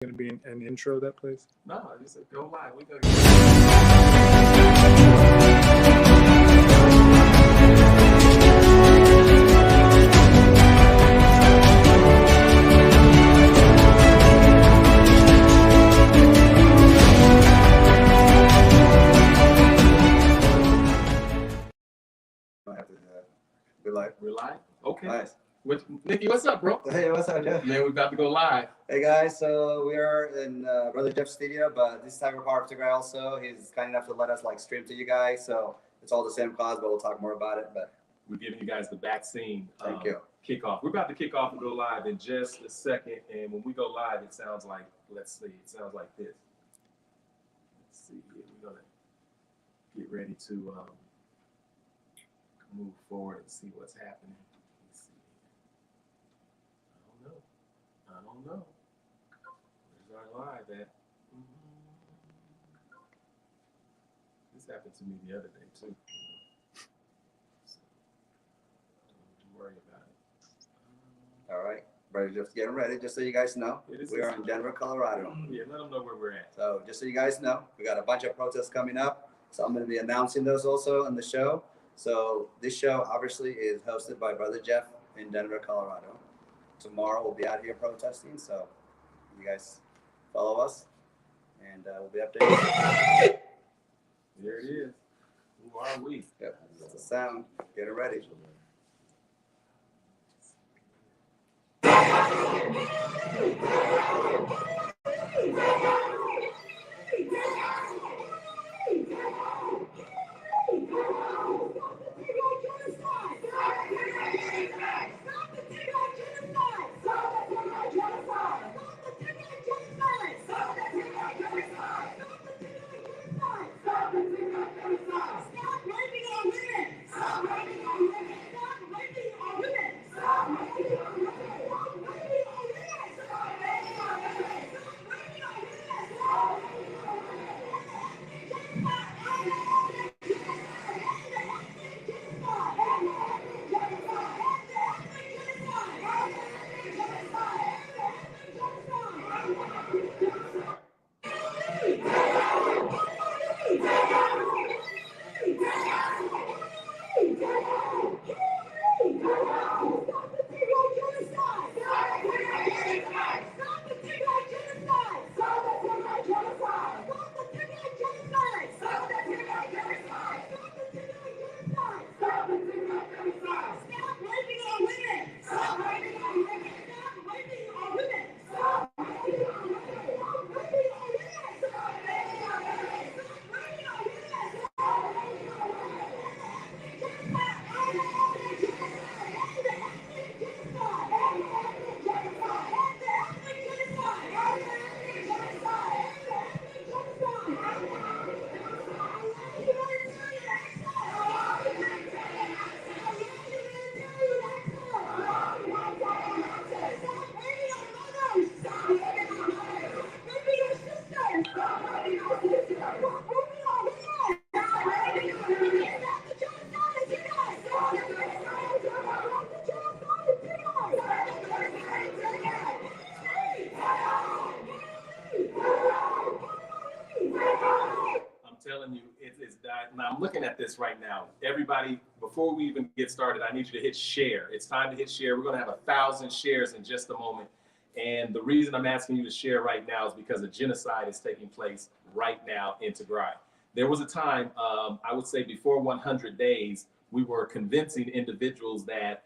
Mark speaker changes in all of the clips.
Speaker 1: going to be an intro that plays?
Speaker 2: No, just go live. We go.
Speaker 3: We're live.
Speaker 2: We're live? Okay.
Speaker 3: Nice.
Speaker 2: Nikki, what's up, bro?
Speaker 3: Hey, what's up, Jeff?
Speaker 2: Man, we're about to go live.
Speaker 3: Hey, guys. So we are in Brother Jeff's studio, but this time we're part of Tigray also. He's kind enough to let us stream to you guys. So it's all the same cause, but we'll talk more about it. But
Speaker 2: we're giving you guys the back scene.
Speaker 3: Thank you.
Speaker 2: Kickoff. We're about to kick off and go live in just a second. And when we go live, it sounds like, let's see, it sounds like this. Let's see here. We're going to get ready to move forward and see what's happening. Let's see. I don't know. Where's our live at? This happened to me the other day too. So, don't worry about it.
Speaker 3: All right. Brother Jeff's getting ready. Just so you guys know, we are in Denver, Colorado.
Speaker 2: Yeah, let them know where we're at.
Speaker 3: So just so you guys know, we got a bunch of protests coming up. So I'm going to be announcing those also on the show. So this show obviously is hosted by Brother Jeff in Denver, Colorado. Tomorrow we'll be out here protesting. So you guys follow us and we'll be updating.
Speaker 2: There it is. Who are we?
Speaker 3: Yep, that's the sound. Get it ready.
Speaker 2: Now I'm looking at this right now. Everybody, before we even get started, I need you to hit share. It's time to hit share. We're going to have 1,000 shares in just a moment. And the reason I'm asking you to share right now is because a genocide is taking place right now in Tigray. There was a time, I would say before 100 days, we were convincing individuals that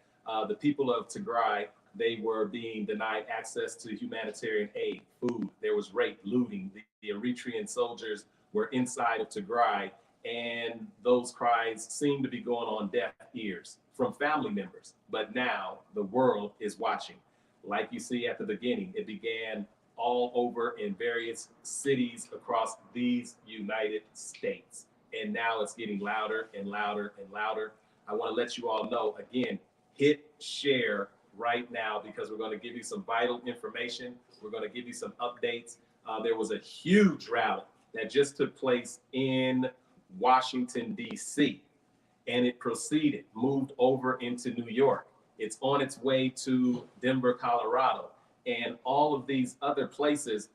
Speaker 2: the people of Tigray, they were being denied access to humanitarian aid, food. There was rape, looting. The Eritrean soldiers were inside of Tigray. And those cries seem to be going on deaf ears from family members. But now the world is watching. Like you see at the beginning, it began all over in various cities across these United States. And now it's getting louder and louder and louder. I want to let you all know, again, hit share right now because we're going to give you some vital information. We're going to give you some updates. There was a huge rally that just took place in Washington, D.C., and it moved over into New York. It's on its way to Denver, Colorado, and all of these other places.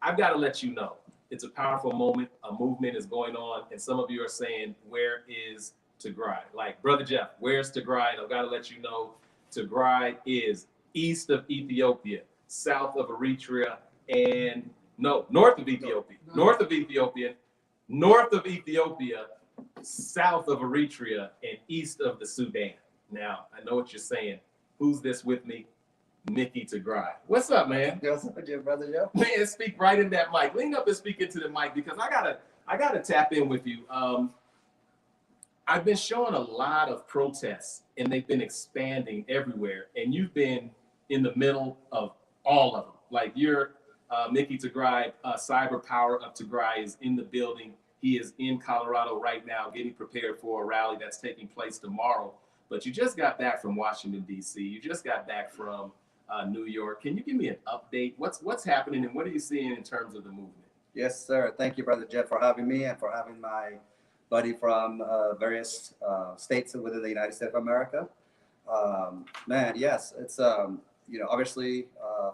Speaker 2: I've got to let you know, it's a powerful moment. A movement is going on, and some of you are saying, where is Tigray? Like, Brother Jeff, where's Tigray? And I've got to let you know, Tigray is east of Ethiopia, south of Eritrea, and no, north of Ethiopia, north of Ethiopia, south of Eritrea, and east of the Sudan. Now, I know what you're saying. Who's this with me? Mickey Tigray. What's up, man?
Speaker 3: What's up with you, Brother Joe?
Speaker 2: Man, speak right in that mic. Lean up and speak into the mic because I gotta tap in with you. I've been showing a lot of protests and they've been expanding everywhere, and you've been in the middle of all of them. Like you're Mickey Tigray, Cyber Power of Tigray is in the building. He is in Colorado right now, getting prepared for a rally that's taking place tomorrow. But you just got back from Washington, D.C. You just got back from New York. Can you give me an update? What's happening and what are you seeing in terms of the movement?
Speaker 3: Yes, sir. Thank you, Brother Jeff, for having me and for having my buddy from various states within the United States of America. Man, yes, it's obviously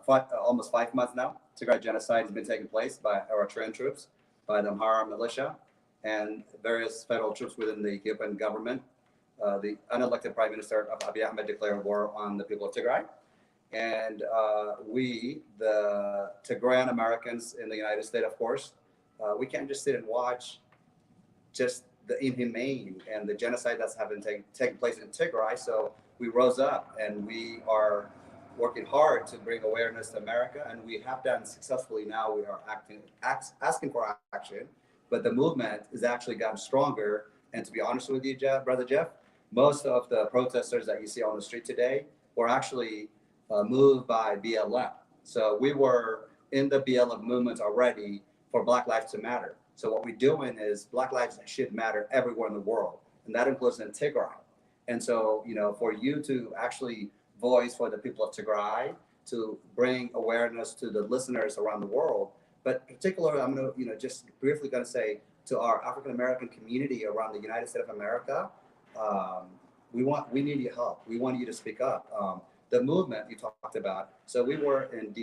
Speaker 3: almost 5 months now. Tigray genocide has been taking place by Eritrean troops, by the Amhara militia, and various federal troops within the Ethiopian government. The unelected Prime Minister of Abiy Ahmed declared war on the people of Tigray. And we, the Tigrayan Americans in the United States, of course, we can't just sit and watch just the inhumane and the genocide that's taking place in Tigray. So we rose up and we are working hard to bring awareness to America, and we have done successfully. Now we are asking for action, but the movement has actually gotten stronger. And to be honest with you, Brother Jeff, most of the protesters that you see on the street today were actually moved by BLM. So we were in the BLM movement already for Black Lives to Matter. So what we're doing is Black lives should matter everywhere in the world, and that includes in Tigray. And so, for you to actually voice for the people of Tigray, to bring awareness to the listeners around the world, but particularly, I'm going to, just briefly going to say to our African American community around the United States of America, we need your help. We want you to speak up. The movement you talked about. So we were in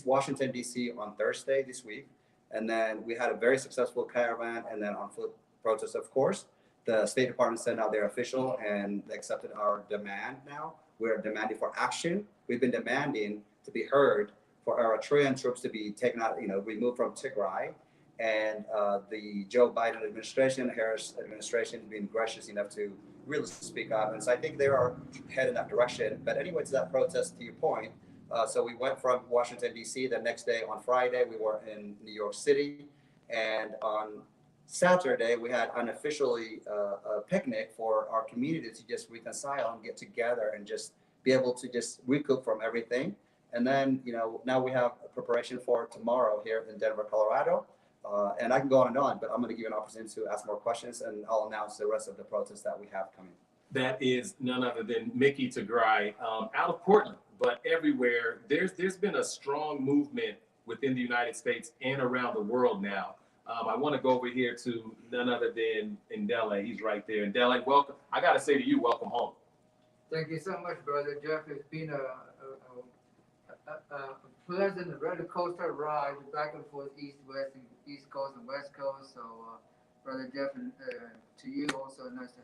Speaker 3: Washington, D.C. on Thursday this week. And then we had a very successful caravan and then on foot protest, of course. The State Department sent out their official and they accepted our demand now. We're demanding for action. We've been demanding to be heard for Eritrean troops to be taken out, removed from Tigray. And the Joe Biden administration, Harris administration, has been gracious enough to really speak up. And so I think they are headed in that direction. But anyway, to that protest, to your point, so we went from Washington, D.C. The next day on Friday, we were in New York City. And on Saturday, we had unofficially a picnic for our community to just reconcile and get together and just be able to just recoup from everything. And then, now we have a preparation for tomorrow here in Denver, Colorado. And I can go on, but I'm going to give you an opportunity to ask more questions, and I'll announce the rest of the protests that we have coming.
Speaker 2: That is none other than Mickey Tigray out of Portland, but everywhere. There's been a strong movement within the United States and around the world now. I want to go over here to none other than Ndele. He's right there. Ndele, welcome. I got to say to you, welcome home.
Speaker 4: Thank you so much, Brother Jeff. It's been a pleasant roller coaster ride back and forth, east, west, and east coast and west coast. So, Brother Jeff, and to you also, nice to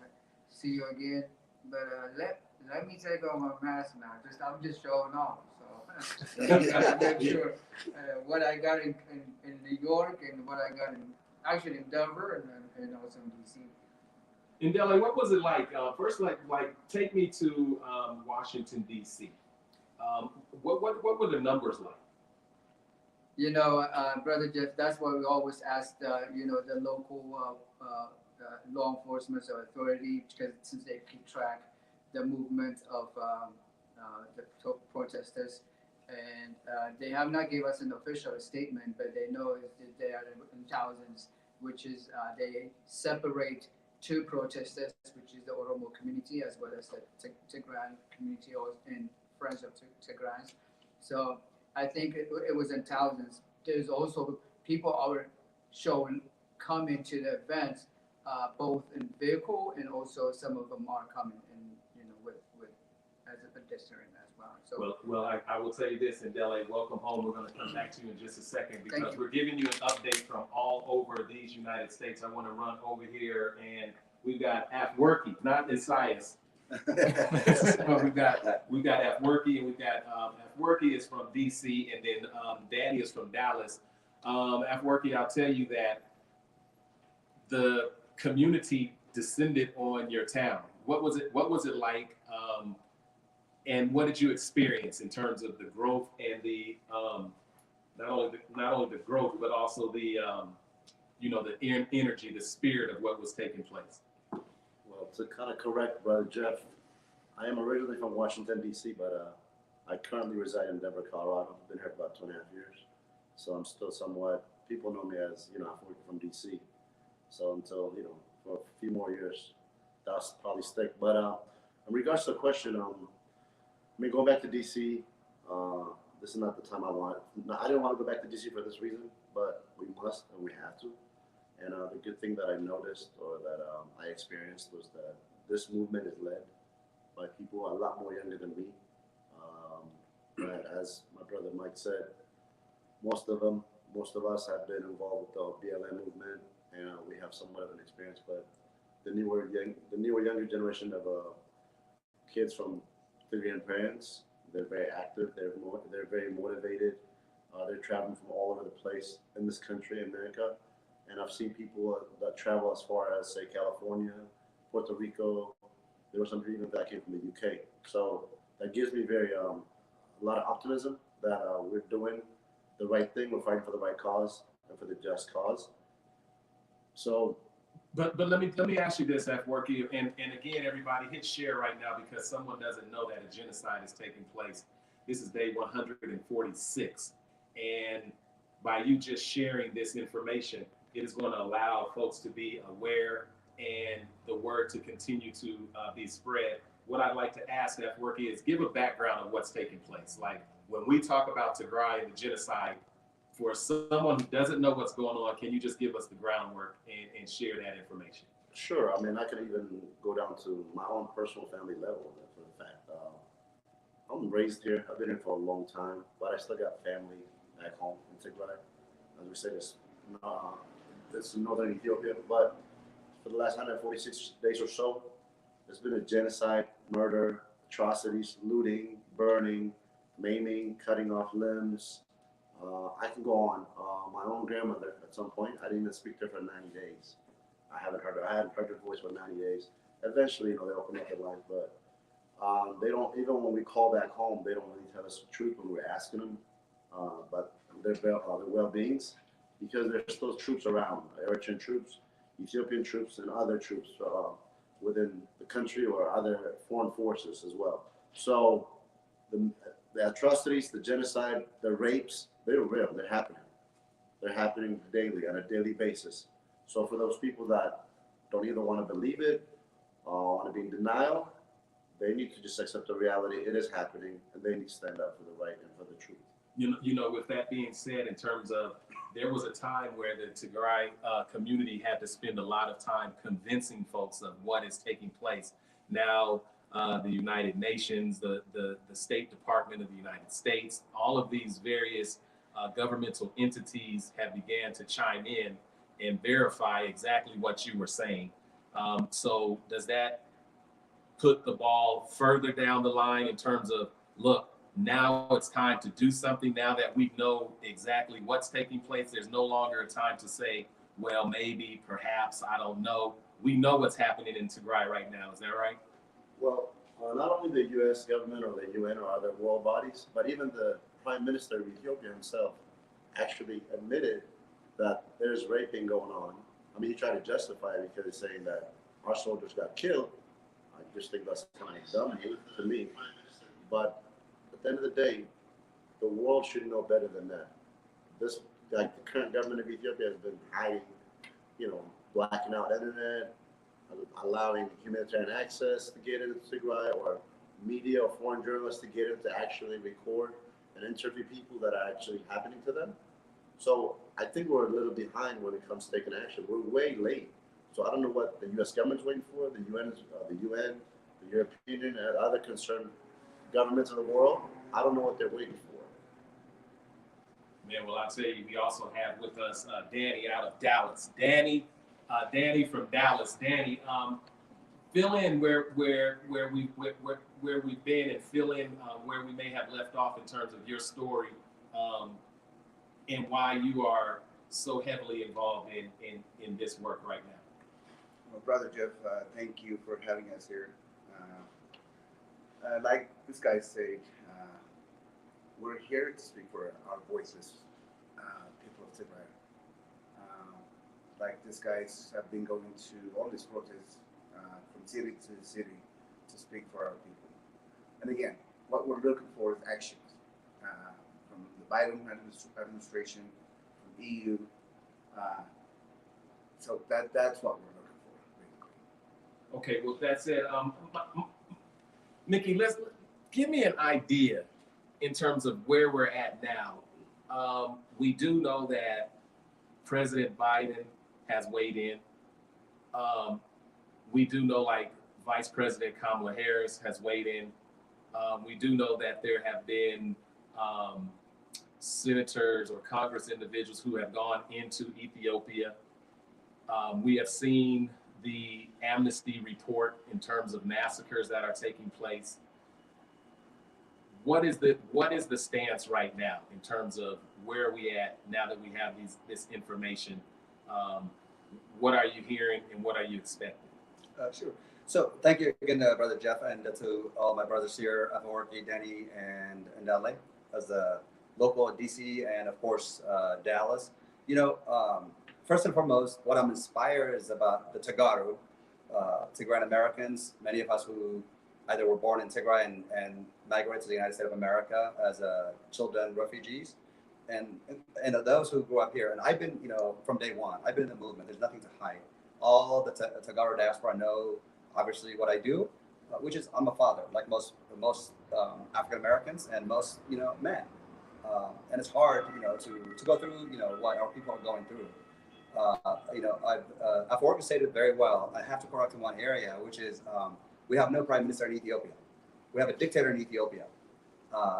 Speaker 4: see you again. But let me take off my mask now. I'm just showing off. So make sure what I got in New York and what I got in Denver and also in DC.
Speaker 2: Ndele, what was it like? First, like take me to Washington, D.C. What were the numbers like?
Speaker 4: Brother Jeff, that's why we always ask the local law enforcement or authority, because since they keep track the movement of the protesters, and they have not given us an official statement, but they know that they are in thousands, which is they separate two protesters, which is the Oromo community as well as the Tigray community and Friends of Tigray. So I think it was in thousands. There's also people are coming to the events, both in vehicle and also some of them are coming in, with as a pedestrian as well. So
Speaker 2: Well, I will tell you this, and Dele, welcome home. We're going to come back to you in just a second
Speaker 4: Thank
Speaker 2: because
Speaker 4: you.
Speaker 2: we're giving you an update from all over these United States. I want to run over here, and we've got Afwerki, not Isaias. But we've got Afwerki, and we've got Afwerki is from DC, and then Danny is from Dallas. Afwerki, I'll tell you that the community descended on your town. What was it like? And what did you experience in terms of the growth and the not only the growth, but also the the energy, the spirit of what was taking place?
Speaker 5: Well, to kind of correct Brother Jeff, I am originally from Washington, D.C., but I currently reside in Denver, Colorado. I've been here for about 2.5 years. So I'm still somewhat, people know me as, I'm from D.C. So until, for a few more years, that's probably stick. But in regards to the question, going back to D.C., this is not the time I want. No, I didn't want to go back to D.C. for this reason, but we must and we have to. And the good thing that I noticed or that I experienced was that this movement is led by people a lot more younger than me. But as my brother Mike said, most of us have been involved with the BLM movement, and we have somewhat of an experience. But the newer younger generation of kids from Caribbean parents, they're very active. They're very motivated. They're traveling from all over the place in this country, America. And I've seen people that travel as far as, say, California, Puerto Rico. There were some people even that came from the UK. So that gives me a lot of optimism that we're doing the right thing. We're fighting for the right cause and for the just cause. So,
Speaker 2: but let me ask you this, Afwerki, and again, everybody hit share right now because someone doesn't know that a genocide is taking place. This is day 146, and by you just sharing this information, it is going to allow folks to be aware and the word to continue to be spread. What I'd like to ask Afwerki is give a background of what's taking place. Like when we talk about Tigray and the genocide, for someone who doesn't know what's going on, can you just give us the groundwork and share that information?
Speaker 5: sure. I mean, I can even go down to my own personal family level. For the fact, I'm raised here. I've been here for a long time, but I still got family back home in Tigray. As we say, this is northern Ethiopia. But for the last 146 days or so, there's been a genocide, murder, atrocities, looting, burning, maiming, cutting off limbs. I can go on. My own grandmother, at some point, I didn't even speak to her for 90 days. I hadn't heard her voice for 90 days. Eventually, they open up their lives, but they don't, even when we call back home, they don't really tell us the truth when we're asking them about their well-beings, because there's still troops around, Eritrean troops, Ethiopian troops, and other troops within the country or other foreign forces as well. So the atrocities, the genocide, the rapes, they're real, they're happening. They're happening daily, on a daily basis. So for those people that don't either want to believe it or want to be in denial, they need to just accept the reality. It is happening, and they need to stand up for the right and for the truth.
Speaker 2: With that being said, in terms of, there was a time where the Tigray community had to spend a lot of time convincing folks of what is taking place. Now, the United Nations, the State Department of the United States, all of these various governmental entities have began to chime in and verify exactly what you were saying. So does that put the ball further down the line in terms of, look, now it's time to do something now that we know exactly what's taking place? There's no longer a time to say, well, maybe, perhaps, I don't know. We know what's happening in Tigray right now. Is that right?
Speaker 5: Well, not only the U.S. government or the UN or other world bodies, but even the Prime Minister of Ethiopia himself actually admitted that there's raping going on. I mean, he tried to justify it because he's saying that our soldiers got killed. I just think that's kind of dumb to me. But at the end of the day, the world should know better than that. The current government of Ethiopia has been hiding, blacking out internet, allowing humanitarian access to get into Tigray, or media or foreign journalists to get in to actually record and interview people that are actually happening to them. So I think we're a little behind when it comes to taking action. We're way late. So I don't know what the U.S. government's waiting for. The UN, the European Union, and other concerned governments of the world. I don't know what they're waiting for.
Speaker 2: Man, well, I'll tell you, we also have with us Danny out of Dallas. Danny from Dallas. Danny, fill in where we've been, and fill in where we may have left off in terms of your story, and why you are so heavily involved in this work right now.
Speaker 6: Well, Brother Jeff, thank you for having us here. Like this guy said, we're here to speak for our voices, people of Tigray. Like these guys have been going to all these protests from city to city to speak for our people. And again, what we're looking for is actions from the Biden administration, from EU. So that's what we're looking for, basically.
Speaker 2: Okay, well, that said, Mickey, give me an idea in terms of where we're at now. We do know that President Biden has weighed in. We do know, like, Vice President Kamala Harris has weighed in. We do know that there have been senators or Congress individuals who have gone into Ethiopia. We have seen the amnesty report in terms of massacres that are taking place. What is the stance right now in terms of where are we at now that we have this information? What are you hearing and what are you expecting?
Speaker 3: Sure. So thank you again, Brother Jeff, and to all my brothers here, Aforki, Danny, and LA, as the local DC, and of course, Dallas. You know, first and foremost, what I'm inspired is about the Tagaru, Tigrayan Americans, many of us who either were born in Tigray and migrated to the United States of America as children refugees, and those who grew up here. And I've been, you know, from day one, I've been in the movement. There's nothing to hide. All the Tagaru diaspora know, obviously, what I do, which is I'm a father, like most African Americans and most, you know, men. And it's hard, you know, to go through, you know, what our people are going through. You know, I've orchestrated very well. I have to correct in one area, which is we have no prime minister in Ethiopia. We have a dictator in Ethiopia.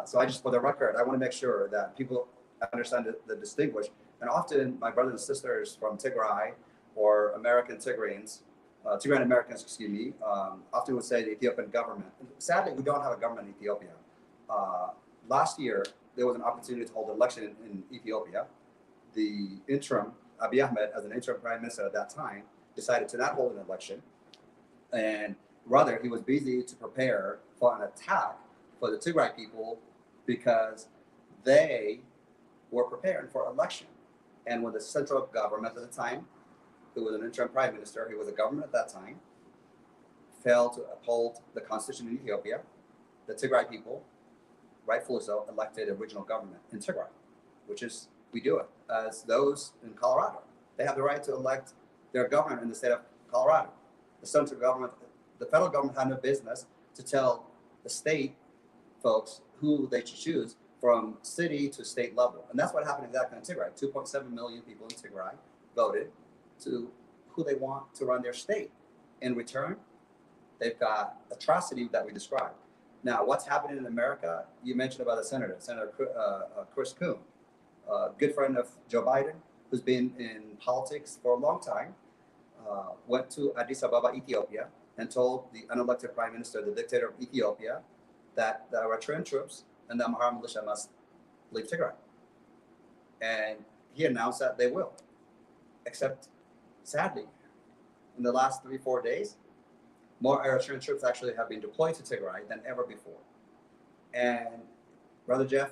Speaker 3: So I just, for the record, I want to make sure that people understand the distinguish. And often my brothers and sisters from Tigray or American Tigrayans, Tigrayan Americans, excuse me, often would say the Ethiopian government. Sadly, we don't have a government in Ethiopia. Last year, there was an opportunity to hold an election in Ethiopia. The interim, Abiy Ahmed, as an interim prime minister at that time, decided to not hold an election. And rather, he was busy to prepare for an attack for the Tigray people because they were preparing for election. And when the central government at the time, who was an interim prime minister, he was a government at that time, failed to uphold the constitution in Ethiopia, the Tigray people, rightfully so, elected a regional government in Tigray, which is, we do it as those in Colorado. They have the right to elect their governor in the state of Colorado. The central government, the federal government had no business to tell the state folks who they should choose from city to state level. And that's what happened exactly in Tigray. 2.7 million people in Tigray voted to who they want to run their state. In return, they've got atrocity that we described. Now, what's happening in America? You mentioned about the Senator Chris Coons, a good friend of Joe Biden, who's been in politics for a long time, went to Addis Ababa, Ethiopia, and told the unelected prime minister, the dictator of Ethiopia, that the Eritrean troops and the Amhara militia must leave Tigray. And he announced that they will. Except, sadly, in the last 3-4 days, more Eritrean troops actually have been deployed to Tigray than ever before. And Brother Jeff,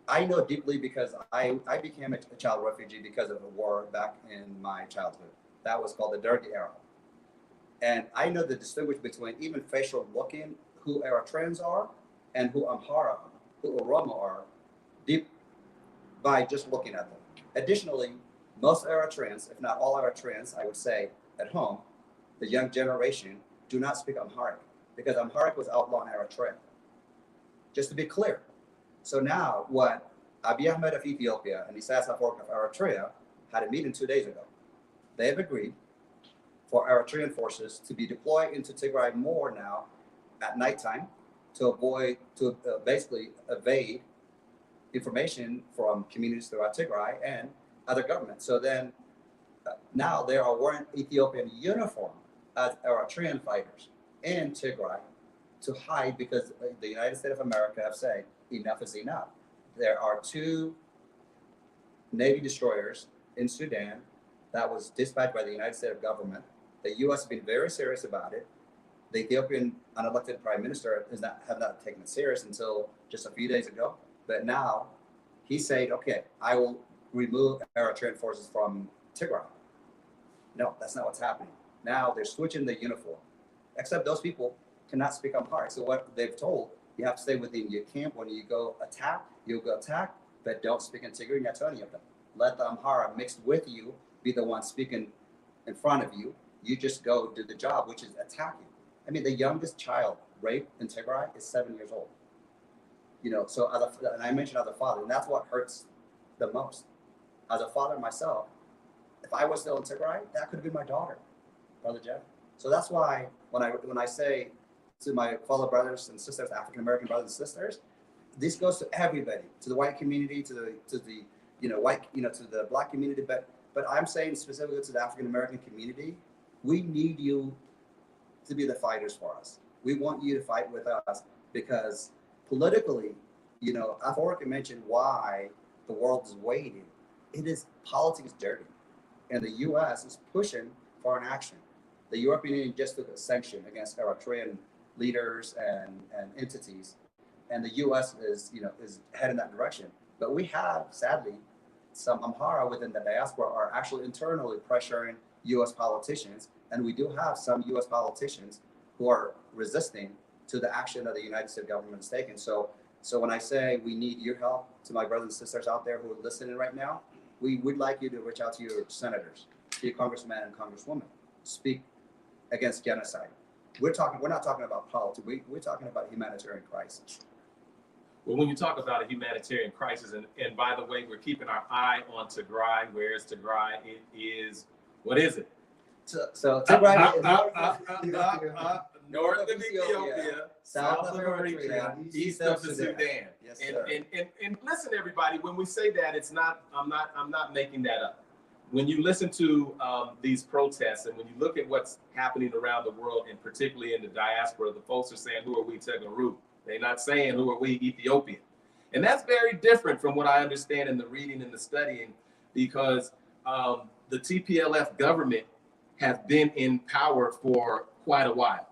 Speaker 3: I know deeply because I became a child refugee because of a war back in my childhood. That was called the Derg era. And I know the distinction between even facial looking who Eritreans are and who Amhara, who Oromo are, deep by just looking at them. Additionally, most Eritreans, if not all Eritreans, I would say at home, the young generation do not speak Amharic because Amharic was outlawed in Eritrea. Just to be clear. So now what Abiy Ahmed of Ethiopia and Isaias Afwerki of Eritrea had a meeting 2 days ago. They have agreed for Eritrean forces to be deployed into Tigray more now at nighttime basically evade information from communities throughout Tigray and other governments. So then now there are wearing Ethiopian uniform as Eritrean fighters in Tigray to hide because the United States of America have said enough is enough. There are 2 Navy destroyers in Sudan that was dispatched by the United States government. The U.S. has been very serious about it. The Ethiopian unelected prime minister have not taken it serious until just a few days ago. But now he said, okay, I will remove Eritrean forces from Tigray. No, that's not what's happening. Now they're switching the uniform, except those people cannot speak Amharic. So what they've told, you have to stay within your camp. When you go attack, you'll go attack, but don't speak in Tigray, not to any of them. Let the Amhara mixed with you be the one speaking in front of you. You just go do the job, which is attacking. I mean, the youngest child raped in Tigray is 7 years old. You know, so and I mentioned as a father, and that's what hurts the most. As a father myself, if I was still in Tigray, that could have been my daughter, Brother Jeff. So that's why when I say to my fellow brothers and sisters, African American brothers and sisters, this goes to everybody, to the white community, to the white, to the black community, but I'm saying specifically to the African American community, we need you to be the fighters for us. We want you to fight with us because politically, I've already mentioned why the world is waiting. It is politics dirty, and the U.S. is pushing for an action. The European Union just took a sanction against Eritrean leaders and entities, and the U.S. is heading that direction. But we have, sadly, some Amhara within the diaspora are actually internally pressuring U.S. politicians, and we do have some U.S. politicians who are resisting to the action that the United States government is taking. So when I say we need your help, to my brothers and sisters out there who are listening right now, we would like you to reach out to your senators, to your congressmen and congresswomen, speak against genocide. We're not talking about politics. We're talking about humanitarian crisis.
Speaker 2: Well, when you talk about a humanitarian crisis, and by the way, we're keeping our eye on Tigray. Where is Tigray? It is, what is it?
Speaker 3: So Tigray is
Speaker 2: north of Ethiopia, south of Eritrea, east of the Sudan.
Speaker 3: Yes, sir.
Speaker 2: And listen, everybody, when we say that, it's not. I'm not making that up. When you listen to these protests, and when you look at what's happening around the world, and particularly in the diaspora, the folks are saying, "Who are we, Tegaru?" They're not saying, "Who are we, Ethiopian?" And that's very different from what I understand in the reading and the studying, because the TPLF government has been in power for quite a while.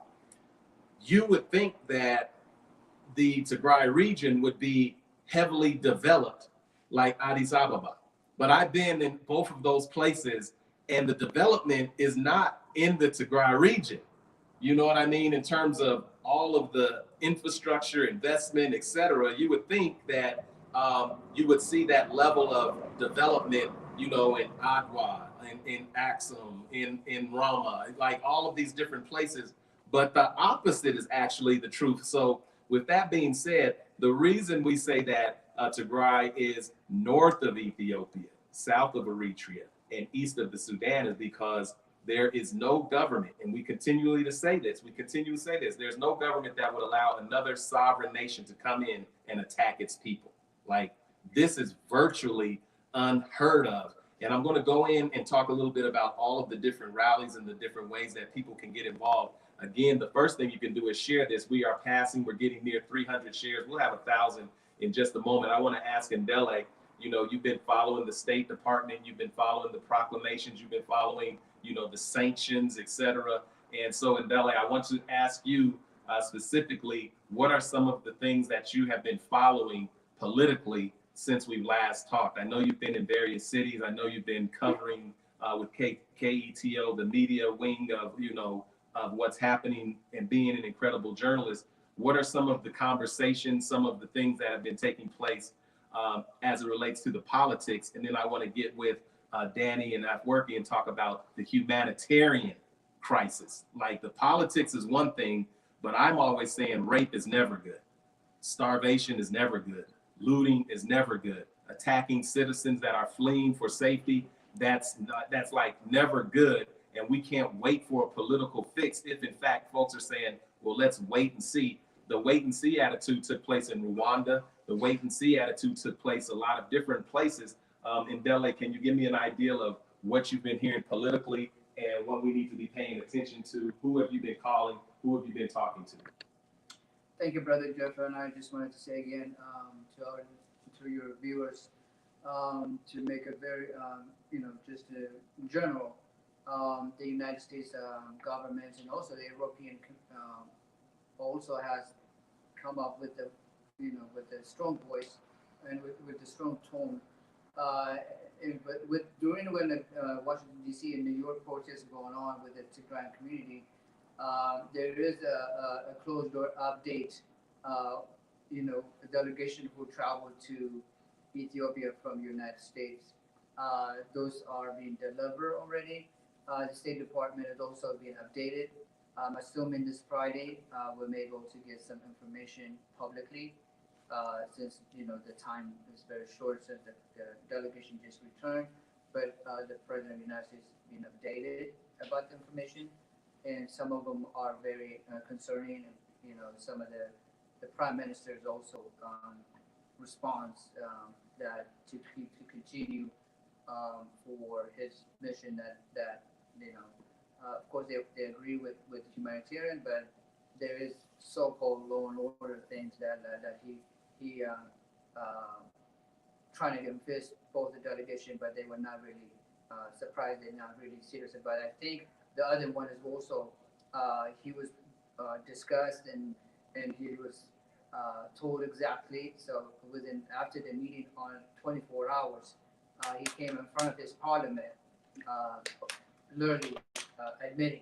Speaker 2: You would think that the Tigray region would be heavily developed like Addis Ababa. But I've been in both of those places, and the development is not in the Tigray region. You know what I mean? In terms of all of the infrastructure, investment, et cetera, you would think that you would see that level of development, in Adwa, in Axum, in Rama, like all of these different places. But the opposite is actually the truth. So with that being said, the reason we say that Tigray is north of Ethiopia, south of Eritrea, and east of the Sudan is because there is no government, and we continue to say this, there's no government that would allow another sovereign nation to come in and attack its people. Like, this is virtually unheard of. And I'm going to go in and talk a little bit about all of the different rallies and the different ways that people can get involved. Again, the first thing you can do is share this. We're getting near 300 shares. We'll have 1,000 in just a moment. I want to ask Ndele, you've been following the State Department, you've been following the proclamations, you've been following, the sanctions, et cetera. And so, Ndele, I want to ask you specifically, what are some of the things that you have been following politically since we last talked? I know you've been in various cities. I know you've been covering with KETO, the media wing of what's happening, and being an incredible journalist. What are some of the conversations, some of the things that have been taking place as it relates to the politics? And then I want to get with Danny and Afwerki and talk about the humanitarian crisis. Like, the politics is one thing, but I'm always saying rape is never good. Starvation is never good. Looting is never good. Attacking citizens that are fleeing for safety, that's like never good. And we can't wait for a political fix if in fact folks are saying, well, let's wait and see. The wait and see attitude took place in Rwanda. The wait and see attitude took place a lot of different places. In Dele, can you give me an idea of what you've been hearing politically and what we need to be paying attention to? Who have you been calling? Who have you been talking to?
Speaker 4: Thank you, Brother Jeff, and I just wanted to say again to your viewers to make a very, just in general, the United States government and also the European also has come up with the, with a strong voice and with a strong tone. But during when the Washington D.C. and New York protests are going on with the Tigrayan community, there is a closed door update. A delegation who traveled to Ethiopia from the United States. Those are being delivered already. The State Department has also been updated. I'm assuming this Friday we'll be able to get some information publicly, since the time is very short since the delegation just returned. But the President of the United States has been updated about the information, and some of them are very concerning. And some of the Prime Minister's also response that to continue for his mission that of course they agree with humanitarian, but there is so-called law and order things that he trying to convince both the delegation, but they were not really surprised. They're not really serious about it. I think the other one is also he was discussed and he was told exactly. So after the meeting on 24 hours, he came in front of his parliament, literally admitting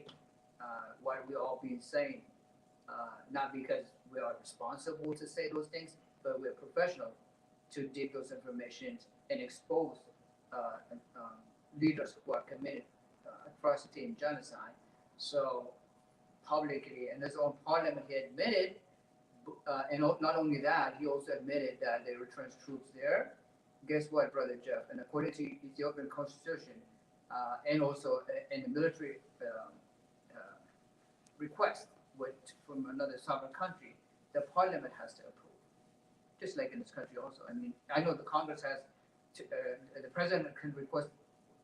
Speaker 4: what we all been saying. Not because we are responsible to say those things, but we're professional to dig those information and expose leaders who are committed atrocity and genocide. So publicly, in his own parliament, he admitted, and not only that, he also admitted that they returned troops there. Guess what, Brother Jeff? And according to Ethiopian constitution, and also in the military request from another sovereign country, the parliament has to approve. Just like in this country also. I mean, I know the Congress has, the president can request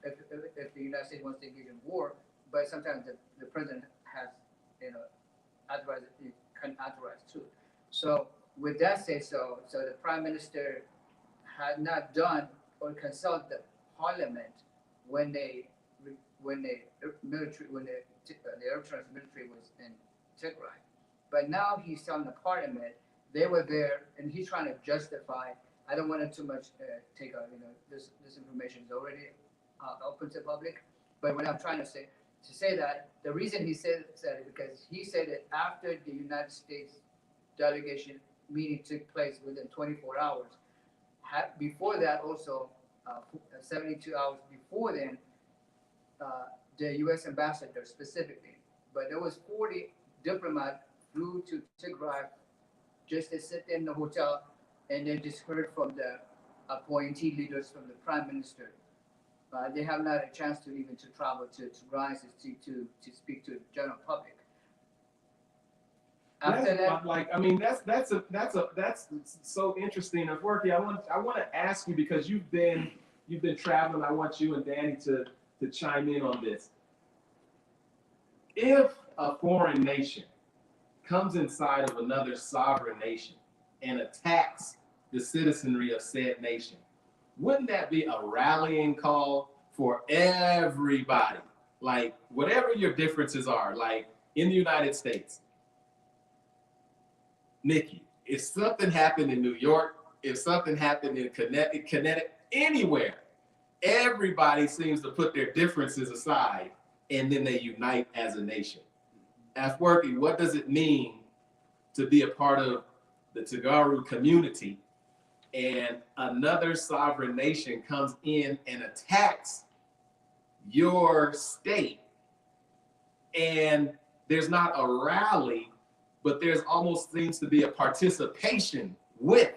Speaker 4: if the United States wants to engage in war, but sometimes the president has, authorized, can authorize too. So with that said, so the prime minister had not done or consulted the parliament when the Eritrean military was in Tigray. But now he's telling the parliament they were there, and he's trying to justify. I don't want to too much take out. This information is already open to the public. But what I'm trying to say that the reason he said it because he said it after the United States delegation meeting took place within 24 hours. Before that, also 72 hours before then, the U.S. ambassador specifically, but there was 40 diplomats flew to Tigray just to sit in the hotel and then just heard from the appointee leaders from the prime minister. They have not a chance to even to travel to Tigray to speak to the general public. After
Speaker 2: that's so interesting. And Worky, I want to ask you because you've been traveling. I want you and Danny to chime in on this. If a foreign nation comes inside of another sovereign nation and attacks the citizenry of said nation, wouldn't that be a rallying call for everybody? Like, whatever your differences are, like in the United States, Nikki, if something happened in New York, if something happened in Connecticut, anywhere, everybody seems to put their differences aside and then they unite as a nation. Afwerki, what does it mean to be a part of the Tagaru community and another sovereign nation comes in and attacks your state, and there's not a rally, but there's almost seems to be a participation with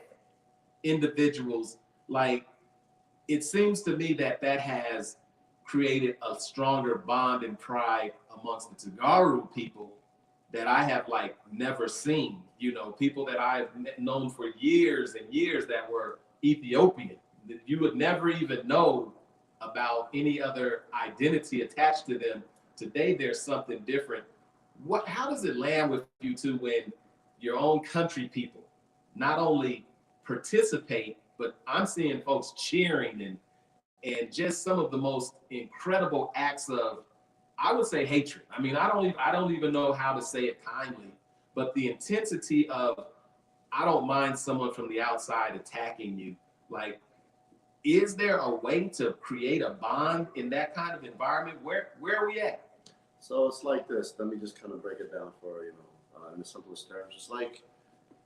Speaker 2: individuals? Like, it seems to me that has created a stronger bond and pride amongst the Tagaru people that I have like never seen. You know, people that I've known for years and years that were Ethiopian. You would never even know about any other identity attached to them. Today, there's something different. How does it land with you two when your own country people not only participate, but I'm seeing folks cheering and just some of the most incredible acts of, I would say, hatred. I mean, I don't even know how to say it kindly, but the intensity of, I don't mind someone from the outside attacking you. Like, is there a way to create a bond in that kind of environment? Where are we at?
Speaker 5: So it's like this. Let me just kind of break it down for in the simplest terms. It's like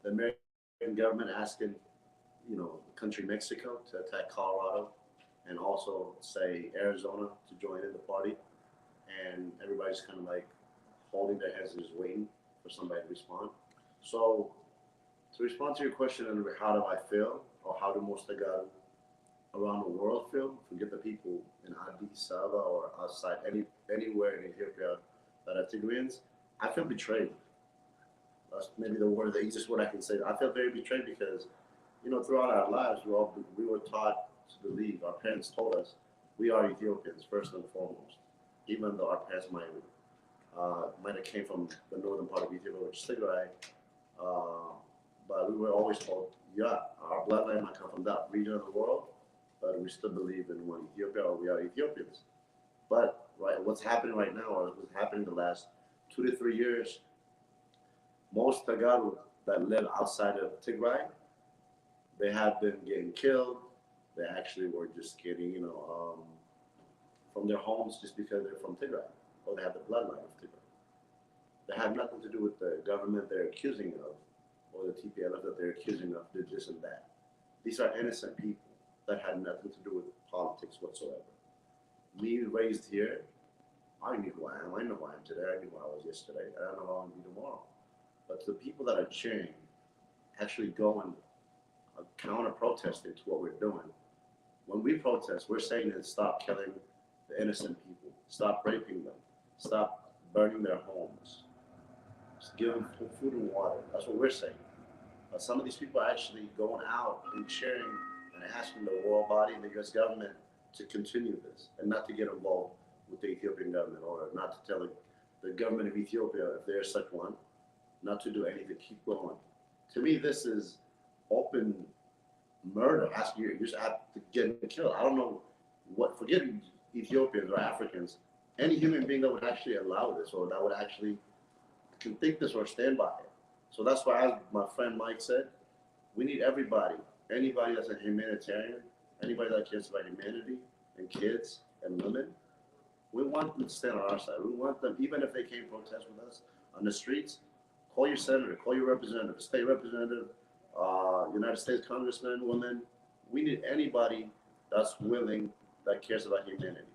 Speaker 5: the American government asking, the country Mexico to attack Colorado, and also say Arizona to join in the party, and everybody's kind of like holding their heads and just waiting for somebody to respond. So to respond to your question, how do I feel, or how do most of God around the world feel? Forget the people in Addis Ababa or outside anywhere in Ethiopia that are Tigrayans. I feel betrayed. That's maybe the easiest word I can say. I feel very betrayed because, throughout our lives, we were taught to believe. Our parents told us we are Ethiopians first and foremost, even though our parents might have came from the northern part of Ethiopia, which is Tigray. But we were always told, yeah, our bloodline might come from that region of the world, but we still believe in one Ethiopia, or we are Ethiopians. But what's happening right now, or what's happening the last 2 to 3 years, most Tagaru that live outside of Tigray, they have been getting killed. They actually were just getting, from their homes just because they're from Tigray, or they have the bloodline of Tigray. They have nothing to do with the government they're accusing of, or the TPLF that they're accusing of, did this and that. These are innocent people that had nothing to do with politics whatsoever. Me raised here, I knew who I am. I know who I am today. I knew who I was yesterday. I don't know who I'm going to be tomorrow. But the people that are cheering actually go and counter-protesting to what we're doing. When we protest, we're saying that stop killing the innocent people, stop raping them, stop burning their homes, just give them food and water. That's what we're saying. But some of these people are actually going out and cheering and asking the world body and the U.S. government to continue this and not to get involved with the Ethiopian government, or not to tell the government of Ethiopia, if there's such one, not to do anything, keep going. To me, this is open murder. You're just getting killed. I don't know forget Ethiopians or Africans, any human being that would actually allow this, or that would actually can think this or stand by it. So that's why, as my friend Mike said, we need everybody, anybody that's a humanitarian, anybody that cares about humanity and kids and women. We want them to stand on our side. We want them, even if they can't protest with us on the streets, call your senator, call your representative, state representative, United States congressman, woman. We need anybody that's willing, that cares about humanity.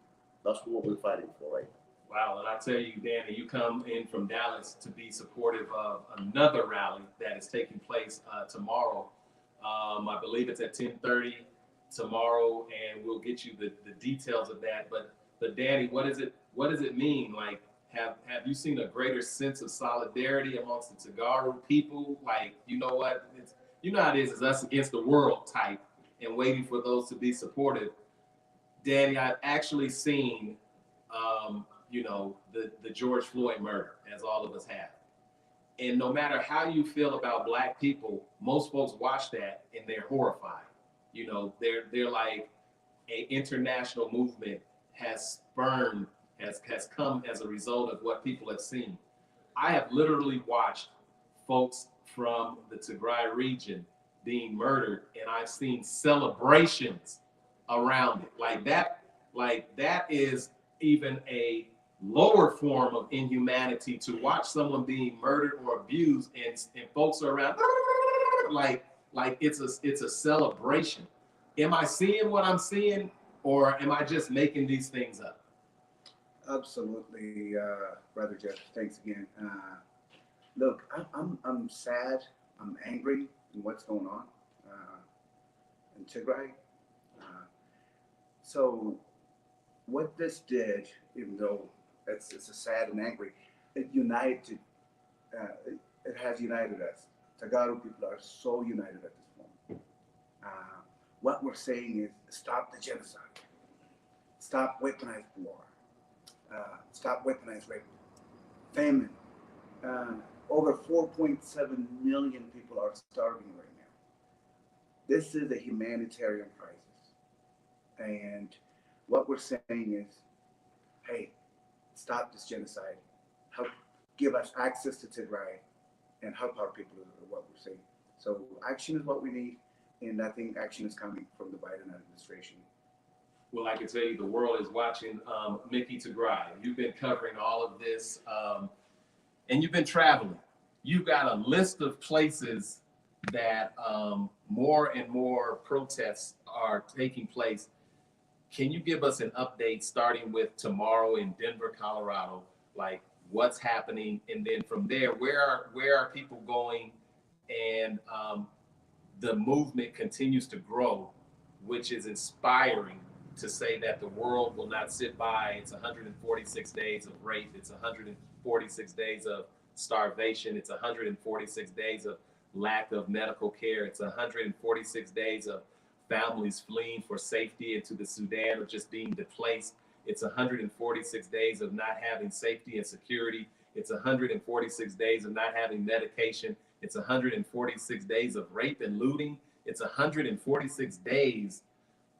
Speaker 5: That's what we're fighting for right now.
Speaker 2: Wow, and I tell you, Danny, you come in from Dallas to be supportive of another rally that is taking place tomorrow. I believe it's at 10:30 tomorrow, and we'll get you the details of that. But Danny, what does it mean? Like, have you seen a greater sense of solidarity amongst the Tagaru people? Like, you know what? How it is us against the world type, and waiting for those to be supportive. Danny, I've actually seen, the George Floyd murder, as all of us have. And no matter how you feel about Black people, most folks watch that and they're horrified. They're like, a international movement has come as a result of what people have seen. I have literally watched folks from the Tigray region being murdered, and I've seen celebrations around it. Like that is even a lower form of inhumanity, to watch someone being murdered or abused, and folks are around like it's a celebration. Am I seeing what I'm seeing, or am I just making these things up?
Speaker 6: Absolutely, Brother Jeff. Thanks again. Look, I'm sad. I'm angry in what's going on in Tigray. So what this did, even though it's a sad and angry, it united it has united us. Tagalog people are so united at this moment. What we're saying is stop the genocide, stop weaponized war, stop weaponized rape, famine. Over 4.7 million people are starving right now. This is a humanitarian crisis. And what we're saying is, hey, stop this genocide, help give us access to Tigray, and help our people is what we're saying. So action is what we need, and I think action is coming from the Biden administration.
Speaker 2: Well, I can tell you the world is watching. Mickey Tigray, you've been covering all of this, and you've been traveling. You've got a list of places that more and more protests are taking place. Can you give us an update starting with tomorrow in Denver, Colorado? Like what's happening, and then from there, where are people going? And the movement continues to grow, which is inspiring to say that the world will not sit by. It's 146 days of rape. It's 146 days of starvation. It's 146 days of lack of medical care. It's 146 days of families fleeing for safety into the Sudan or just being displaced. It's 146 days of not having safety and security. It's 146 days of not having medication. It's 146 days of rape and looting. It's 146 days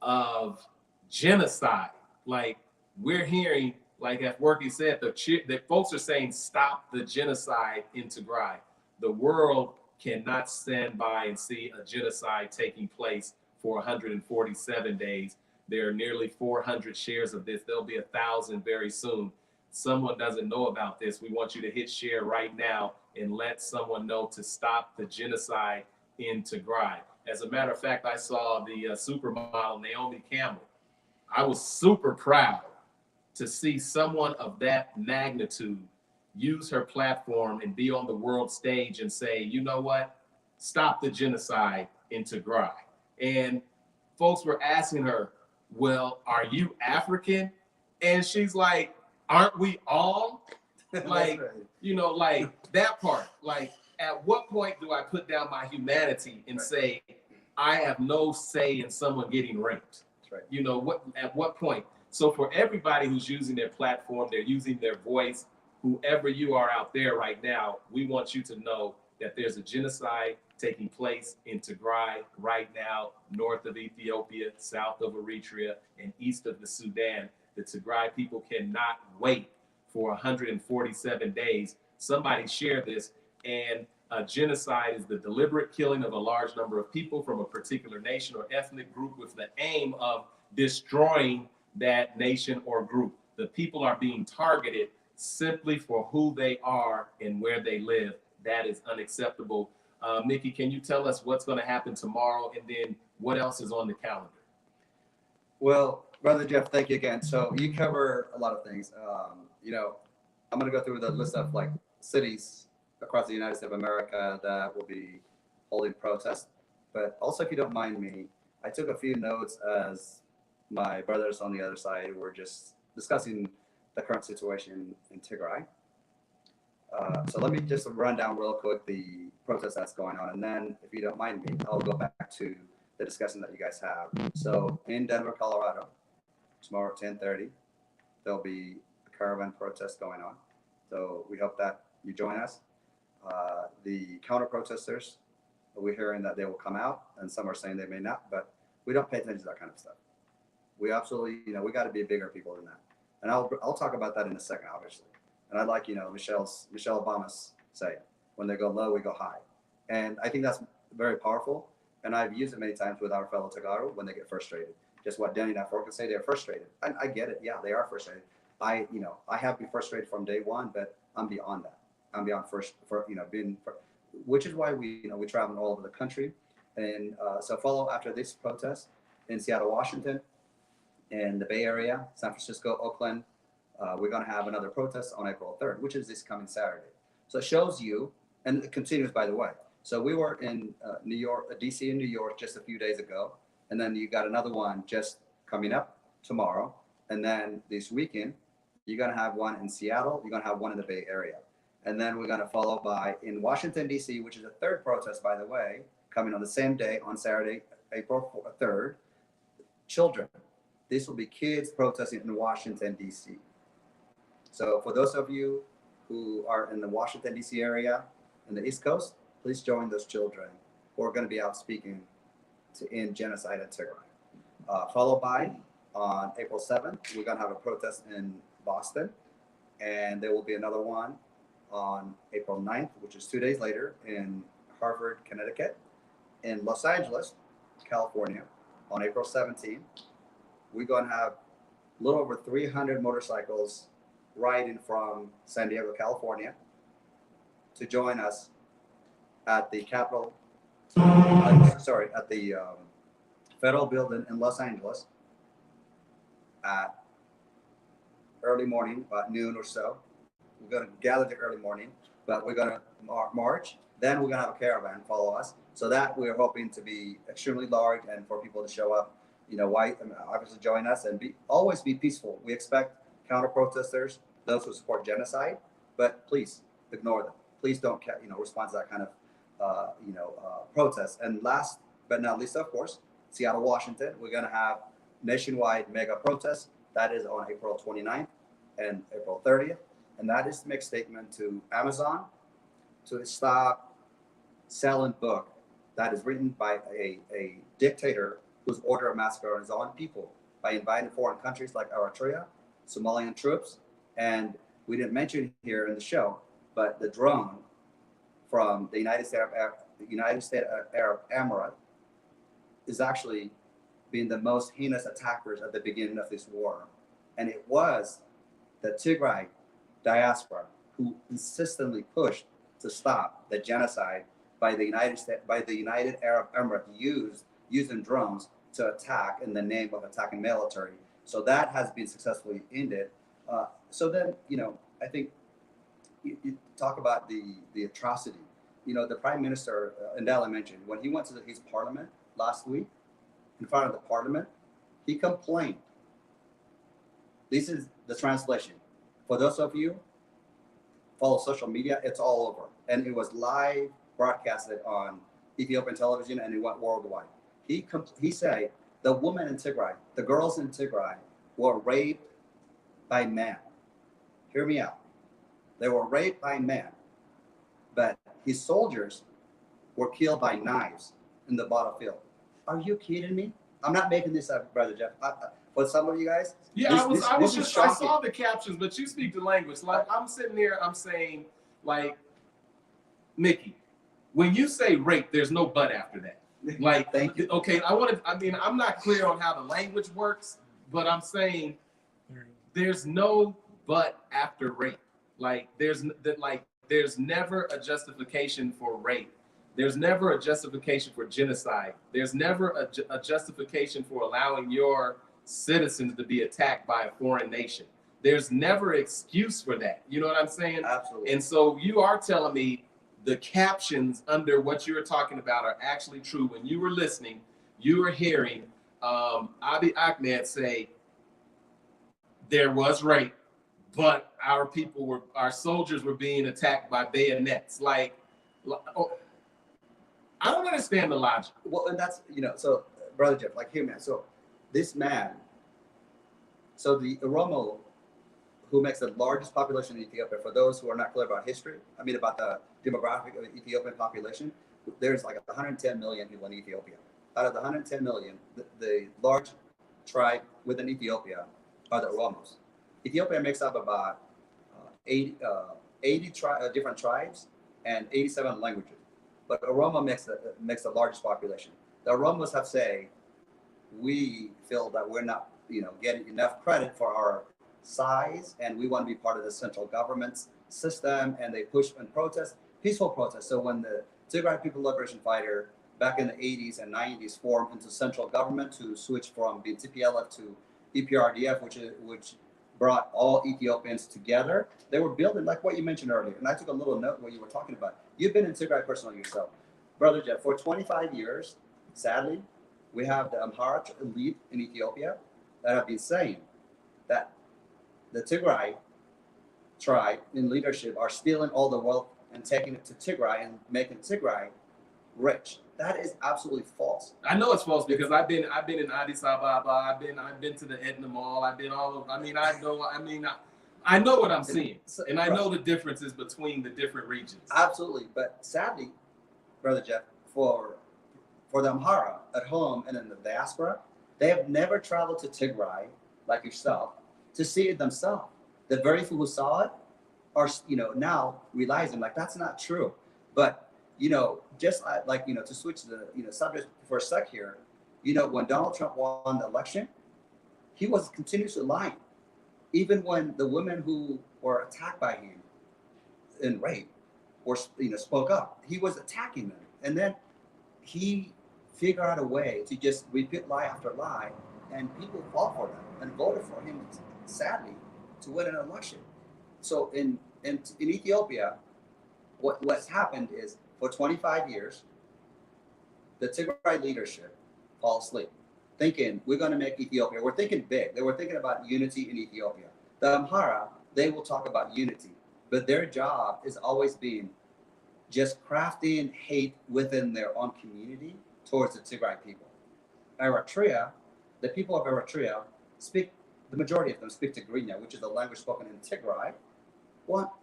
Speaker 2: of genocide. Like we're hearing, like as Worky said, the folks are saying, stop the genocide in Tigray. The world cannot stand by and see a genocide taking place for 147 days. There are nearly 400 shares of this. There'll be 1,000 very soon. Someone doesn't know about this. We want you to hit share right now and let someone know to stop the genocide in Tigray. As a matter of fact, I saw the supermodel Naomi Campbell. I was super proud to see someone of that magnitude use her platform and be on the world stage and say, you know what, stop the genocide in Tigray. And folks were asking her, well, are you African? And she's like, aren't we all? Like,
Speaker 3: Right.
Speaker 2: you know, like that part, like at what point do I put down my humanity and say, I have no say in someone getting raped?
Speaker 3: That's right.
Speaker 2: You know, at what point? So for everybody who's using their platform, they're using their voice, whoever you are out there right now, we want you to know that there's a genocide taking place in Tigray right now, north of Ethiopia, south of Eritrea, and east of the Sudan. The Tigray people cannot wait for 147 days. Somebody share this. And genocide is the deliberate killing of a large number of people from a particular nation or ethnic group with the aim of destroying that nation or group. The people are being targeted simply for who they are and where they live. That is unacceptable. Mickey, can you tell us what's going to happen tomorrow, and then what else is on the calendar?
Speaker 3: Well, Brother Jeff, thank you again. So you cover a lot of things. You know, I'm going to go through the list of like cities across the United States of America that will be holding protests. But also, if you don't mind me, I took a few notes as my brothers on the other side were just discussing the current situation in Tigray. So let me just run down real quick the protest that's going on. And then if you don't mind me, I'll go back to the discussion that you guys have. So in Denver, Colorado, tomorrow at 10:30, there'll be a caravan protest going on. So we hope that you join us. The counter protesters, we're hearing that they will come out, and some are saying they may not, but we don't pay attention to that kind of stuff. We absolutely, you know, we got to be bigger people than that. And I'll talk about that in a second, obviously. And I like, you know, Michelle Obama's saying, when they go low, we go high. And I think that's very powerful. And I've used it many times with our fellow Tagaro when they get frustrated. Just what Denny and I can say, they're frustrated. I get it. Yeah, they are frustrated. I have been frustrated from day one, but I'm beyond that. I'm beyond which is why we travel all over the country. And so follow after this protest in Seattle, Washington, in the Bay Area, San Francisco, Oakland. We're going to have another protest on April 3rd, which is this coming Saturday. So it shows you, and it continues, by the way. So we were in New York, DC and New York just a few days ago. And then you got another one just coming up tomorrow. And then this weekend, you're going to have one in Seattle. You're going to have one in the Bay Area. And then we're going to follow by in Washington, D.C., which is a third protest, by the way, coming on the same day on Saturday, April 3rd. Children. This will be kids protesting in Washington, D.C. So for those of you who are in the Washington, D.C. area, in the East Coast, please join those children who are going to be out speaking to end genocide in Tigray. Followed by, on April 7th, we're going to have a protest in Boston, and there will be another one on April 9th, which is 2 days later, in Hartford, Connecticut. In Los Angeles, California, on April 17th, we're going to have a little over 300 motorcycles riding from San Diego, California, to join us at the Capitol, at the Federal Building in Los Angeles at early morning, about noon or so. We're going to gather the early morning, but we're going to march. Then we're going to have a caravan follow us. So that we're hoping to be extremely large and for people to show up, obviously join us and always be peaceful. We expect counter protesters, those who support genocide, but please ignore them. Please don't, respond to that kind of, protest. And last but not least, of course, Seattle, Washington, we're going to have nationwide mega protests. That is on April 29th and April 30th. And that is to make a statement to Amazon to stop selling book that is written by a dictator who's ordered a massacre on his own people by inviting foreign countries like Eritrea, Somalian troops, and we didn't mention here in the show, but the drone from the United States Arab Emirates is actually being the most heinous attackers at the beginning of this war. And it was the Tigray diaspora who consistently pushed to stop the genocide by the United Arab Emirates using drones to attack in the name of attacking military. So that has been successfully ended. So then, I think you talk about the atrocity. The Prime Minister, Ndala mentioned, when he went to his parliament last week, in front of the parliament, he complained. This is the translation. For those of you follow social media, it's all over. And it was live broadcasted on Ethiopian television, and it went worldwide. He said the women in Tigray, the girls in Tigray were raped by men. Hear me out. They were raped by men, but his soldiers were killed by knives in the battlefield. Are you kidding me? I'm not making this up, Brother Jeff. For some of you guys,
Speaker 2: yeah, I
Speaker 3: shocking.
Speaker 2: saw the captions, but you speak the language. Like I'm sitting there, I'm saying, like, Mickey, when you say rape, there's no but after that. Like,
Speaker 3: Thank you.
Speaker 2: Okay, I'm not clear on how the language works, but I'm saying there's no but after rape. Like, there's never a justification for rape. There's never a justification for genocide. There's never a justification for allowing your citizens to be attacked by a foreign nation. There's never excuse for that. You know what I'm saying?
Speaker 3: Absolutely.
Speaker 2: And so you are telling me the captions under what you were talking about are actually true. When you were listening, you were hearing Abiy Ahmed say there was rape, but our soldiers were being attacked by bayonets. Like, I don't understand the logic.
Speaker 3: Well, and that's, so Brother Jeff, like, hear me out. So this man, so the Oromo, who makes the largest population in Ethiopia, for those who are not clear about history, about the demographic of the Ethiopian population, there's like 110 million people in Ethiopia. Out of the 110 million, the large tribe within Ethiopia are the Oromos. Ethiopia makes up about 80 different tribes and 87 languages. But Oromo makes the largest population. The Oromos have said, we feel that we're not, getting enough credit for our size, and we want to be part of the central government's system, and they push and protest, peaceful protest. So when the Tigray People Liberation Fighter back in the 80s and 90s formed into central government to switch from being TPLF to EPRDF, which brought all Ethiopians together, they were building, like what you mentioned earlier, and I took a little note what you were talking about. You've been in Tigray personally yourself. Brother Jeff, for 25 years, sadly, we have the Amhara elite in Ethiopia that have been saying that the Tigray tribe in leadership are stealing all the wealth and taking it to Tigray and making Tigray rich. That is absolutely false.
Speaker 2: I know it's false because I've been in Addis Ababa. I've been to the Edna Mall. I've been all over. I know what I'm seeing, and I know the differences between the different regions.
Speaker 3: Absolutely, but sadly, Brother Jeff, for the Amhara at home and in the diaspora, they have never traveled to Tigray like yourself to see it themselves. The very few who saw it are, now realizing like that's not true. But just like to switch the subject for a sec here, when Donald Trump won the election, he was continuously lying. Even when the women who were attacked by him in rape or spoke up, he was attacking them, and then he figured out a way to just repeat lie after lie, and people fought for them and voted for him, sadly, to win an election. So in Ethiopia, what's happened is for 25 years, the Tigray leadership fall asleep, thinking we're going to make Ethiopia. We're thinking big. They were thinking about unity in Ethiopia. The Amhara, they will talk about unity, but their job is always being just crafting hate within their own community towards the Tigray people. Eritrea, the people of Eritrea the majority of them speak Tigrinya, which is the language spoken in Tigray. Well,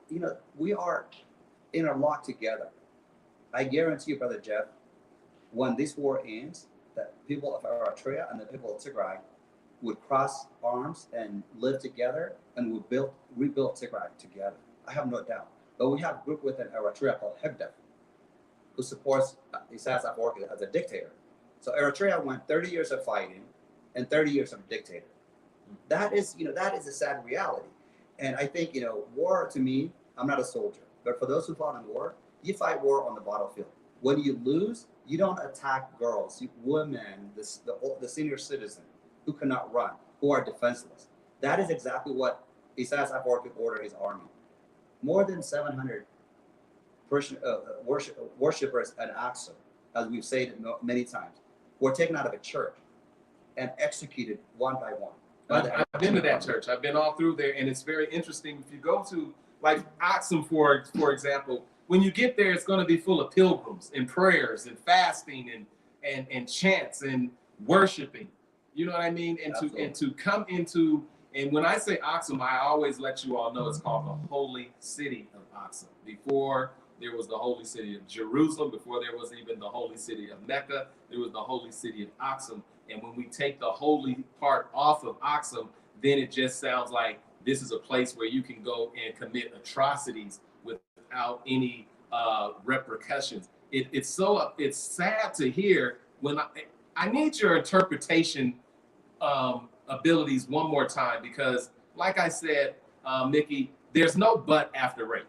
Speaker 3: we are interlocked together. I guarantee you, Brother Jeff, when this war ends, the people of Eritrea and the people of Tigray would cross arms and live together and would rebuild Tigray together. I have no doubt. But we have a group within Eritrea called Hegdef, who supports Isaias Afwerki as a dictator. So Eritrea went 30 years of fighting and 30 years of dictator. That is a sad reality. And I think, war to me, I'm not a soldier, but for those who fought in war, you fight war on the battlefield. When you lose, you don't attack girls, women, the senior citizen who cannot run, who are defenseless. That is exactly what Isaias Afwerki ordered his army. More than 700 worshippers at Aqsa, as we've said many times, were taken out of a church and executed one by one.
Speaker 2: I've been to that church. I've been all through there, and it's very interesting. If you go to like Aksum, for example, when you get there, it's going to be full of pilgrims and prayers and fasting and chants and worshiping. You know what I mean? And to come into, and when I say Aksum, I always let you all know it's called the Holy City of Aksum. Before there was the Holy City of Jerusalem, before there was even the Holy City of Mecca, there was the Holy City of Aksum. And when we take the holy part off of Aksum, then it just sounds like this is a place where you can go and commit atrocities without any repercussions. It's sad to hear. When I need your interpretation abilities one more time, because like I said, Mickey, there's no but after rape.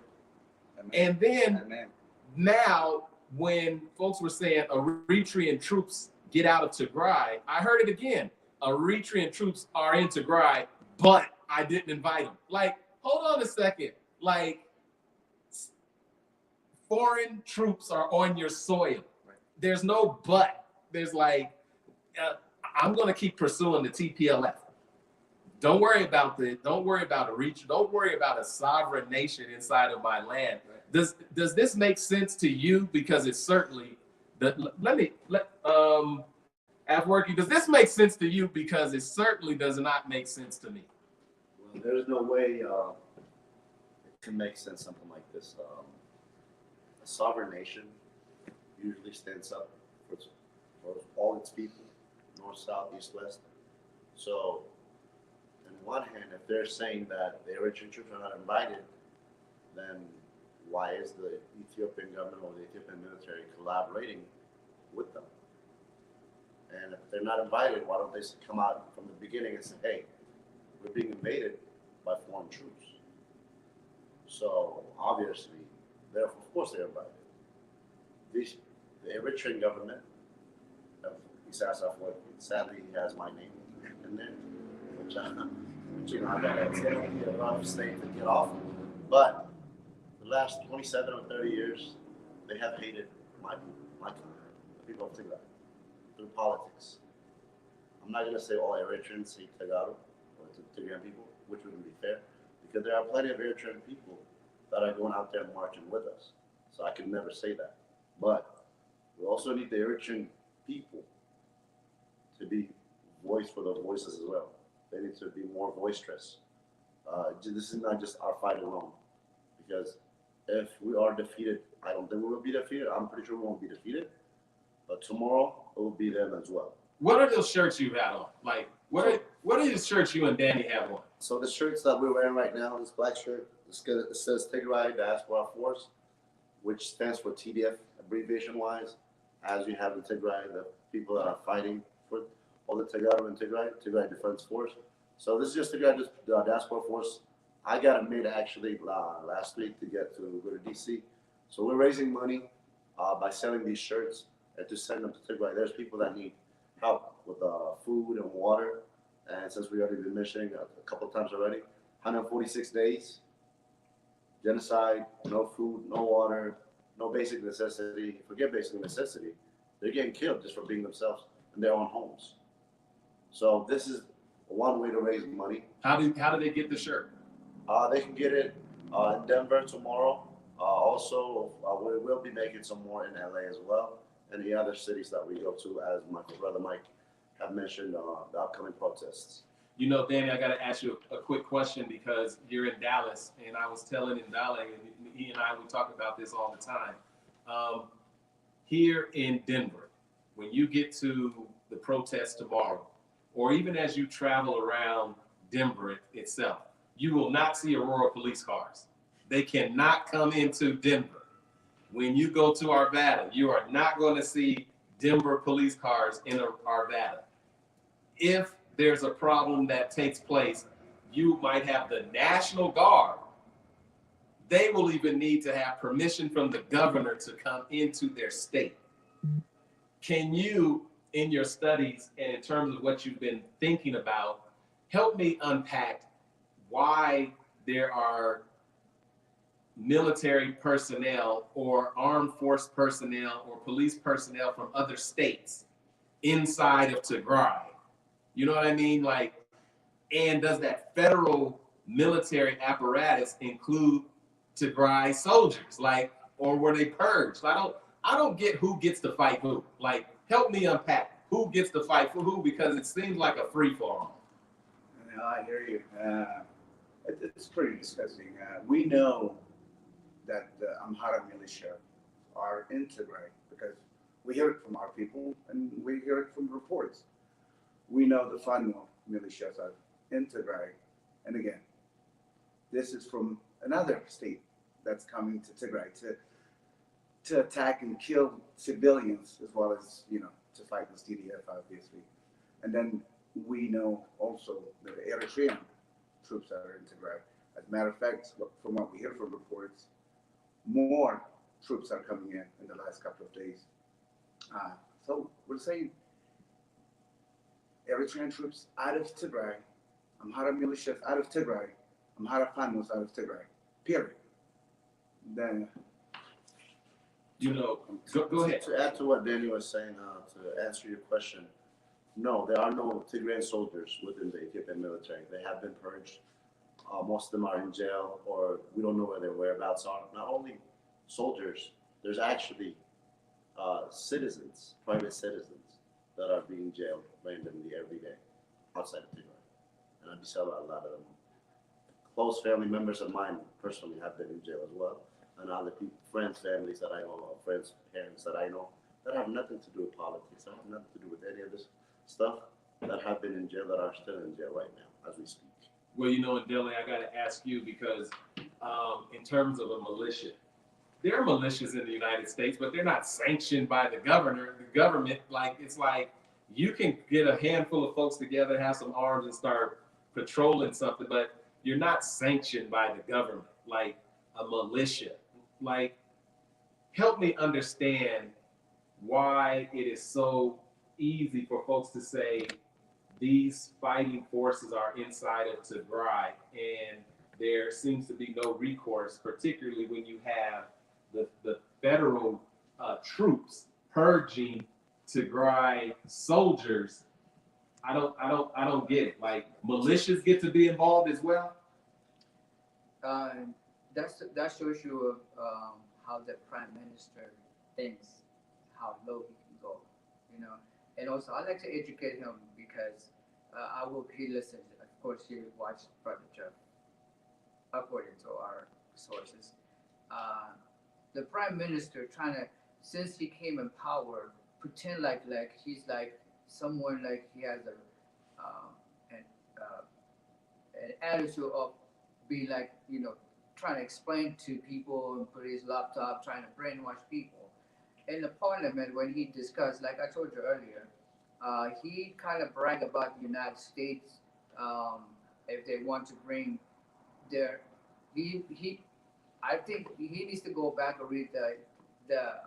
Speaker 2: Amen. And then Amen. Now when folks were saying Eritrean troops get out of Tigray, I heard it again. Eritrean troops are in Tigray, but I didn't invite them. Like, hold on a second. Like, foreign troops are on your soil. Right. There's no but. There's like, I'm going to keep pursuing the TPLF. Don't worry about Eritrea. Don't worry about a sovereign nation inside of my land. Right. Does this make sense to you? Because it's certainly. Afwerki, does this make sense to you? Because it certainly does not make sense to me.
Speaker 5: Well, there's no way it can make sense something like this. A sovereign nation usually stands up for all its people, north, south, east, west. So, on one hand, if they're saying that the Eritrean troops are not invited, then why is the Ethiopian government or the Ethiopian military collaborating with them? And if they're not invited, why don't they come out from the beginning and say, hey, we're being invaded by foreign troops? So obviously, of course they're invited. The Eritrean government of Isaias Afwerki, sadly he has my name in there, which I gotta say, it'll be a rough state to get off. But the last 27 or 30 years, they have hated my country, the people of Tigray, through politics. I'm not going to say all Eritreans hate Tigray or Tigrayan people, which wouldn't be fair, because there are plenty of Eritrean people that are going out there marching with us. So I can never say that. But we also need the Eritrean people to be voice for the voices as well. They need to be more boisterous. This is not just our fight alone, because if we are defeated, I don't think we will be defeated. I'm pretty sure we won't be defeated. But tomorrow it will be them as well.
Speaker 2: What are those shirts you had on? Like, what are the shirts you and Danny have on?
Speaker 5: So the shirts that we're wearing right now, this black shirt, it says Woyane Diaspora Force, which stands for TDF abbreviation-wise. As you have in Tigray, the people that are fighting for all the Tigray and Tigray Defense Force. So this is just Tigray Diaspora Force. I got it made actually last week to go to DC. So we're raising money by selling these shirts and to send them to Tigray. There's people that need help with food and water. And since we already been mentioning a couple of times already, 146 days, genocide, no food, no water, no basic necessity. Forget basic necessity. They're getting killed just for being themselves in their own homes. So this is one way to raise money.
Speaker 2: How do they get the shirt?
Speaker 5: They can get it in Denver tomorrow. Also, we will be making some more in LA as well, and the other cities that we go to, as my brother Mike have mentioned, the upcoming protests.
Speaker 2: You know, Danny, I got to ask you a quick question because you're in Dallas, and I was telling him and he and I, we talk about this all the time. Here in Denver, when you get to the protest tomorrow, or even as you travel around Denver itself, you will not see Aurora police cars. They cannot come into Denver. When you go to Arvada, you are not going to see Denver police cars in Arvada. If there's a problem that takes place, you might have the National Guard. They will even need to have permission from the governor to come into their state. Can you, in your studies and in terms of what you've been thinking about, help me unpack why there are military personnel or armed force personnel or police personnel from other states inside of Tigray? You know what I mean? Like, and does that federal military apparatus include Tigray soldiers? Like, or were they purged? I don't get who gets to fight who. Like, help me unpack who gets to fight for who, because it seems like a free for all.
Speaker 6: No, I hear you. It's pretty disgusting. We know that the Amhara militia are in Tigray because we hear it from our people and we hear it from reports. We know the Fano militias are in Tigray. And again, this is from another state that's coming to Tigray to attack and kill civilians as well as, to fight with TDF, obviously. And then we know also that the Eritrean troops are in Tigray. As a matter of fact, from what we hear from reports, more troops are coming in the last couple of days. So we're saying Eritrean troops out of Tigray, Amhara militias out of Tigray, Amhara Fanos out of Tigray, period. Then,
Speaker 2: go ahead.
Speaker 5: To add to what Danny was saying, to answer your question, no, there are no Tigrayan soldiers within the Ethiopian military. They have been purged. Most of them are in jail, or we don't know where their whereabouts are. Not only soldiers, there's actually citizens, private citizens, that are being jailed randomly every day outside of Tigray. And I saw a lot of them. Close family members of mine personally have been in jail as well. And other people, friends, families that I know, friends, parents that I know, that have nothing to do with politics, that have nothing to do with any of this stuff, that have been in jail, that are still in jail right now as we speak.
Speaker 2: Well, in Delhi, I got to ask you because in terms of a militia, there are militias in the United States, but they're not sanctioned by the government. Like, it's like you can get a handful of folks together, have some arms and start patrolling something, but you're not sanctioned by the government like a militia. Like, help me understand why it is so easy for folks to say these fighting forces are inside of Tigray, and there seems to be no recourse, particularly when you have the federal troops purging Tigray soldiers. I don't get it. Like, militias get to be involved as well.
Speaker 4: That shows you how the prime minister thinks, how low he can go, you know. And also, I like to educate him because he listens. Of course, he watched Brother Jeff, according to our sources. Uh, the prime minister trying to, since he came in power, pretend like he's like someone like he has an uh, an attitude of being like, trying to explain to people and put his laptop, trying to brainwash people. In the parliament, when he discussed, like I told you earlier, he kind of bragged about the United States, if they want to bring their, he I think he needs to go back and read the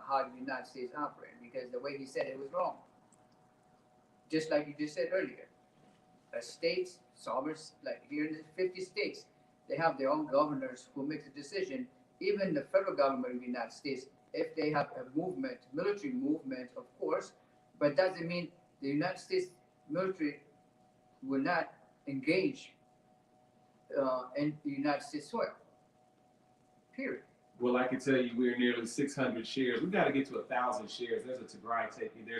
Speaker 4: how the United States operate, because the way he said it was wrong. Just like you just said earlier, states, sovereign, like here in the 50 states, they have their own governors who make the decision. Even the federal government of the United States, if they have a movement, military movement, of course, but doesn't mean the United States military will not engage in the United States soil. Period.
Speaker 2: Well, I can tell you we're nearly 600 shares. We've got to get to 1,000 shares. There's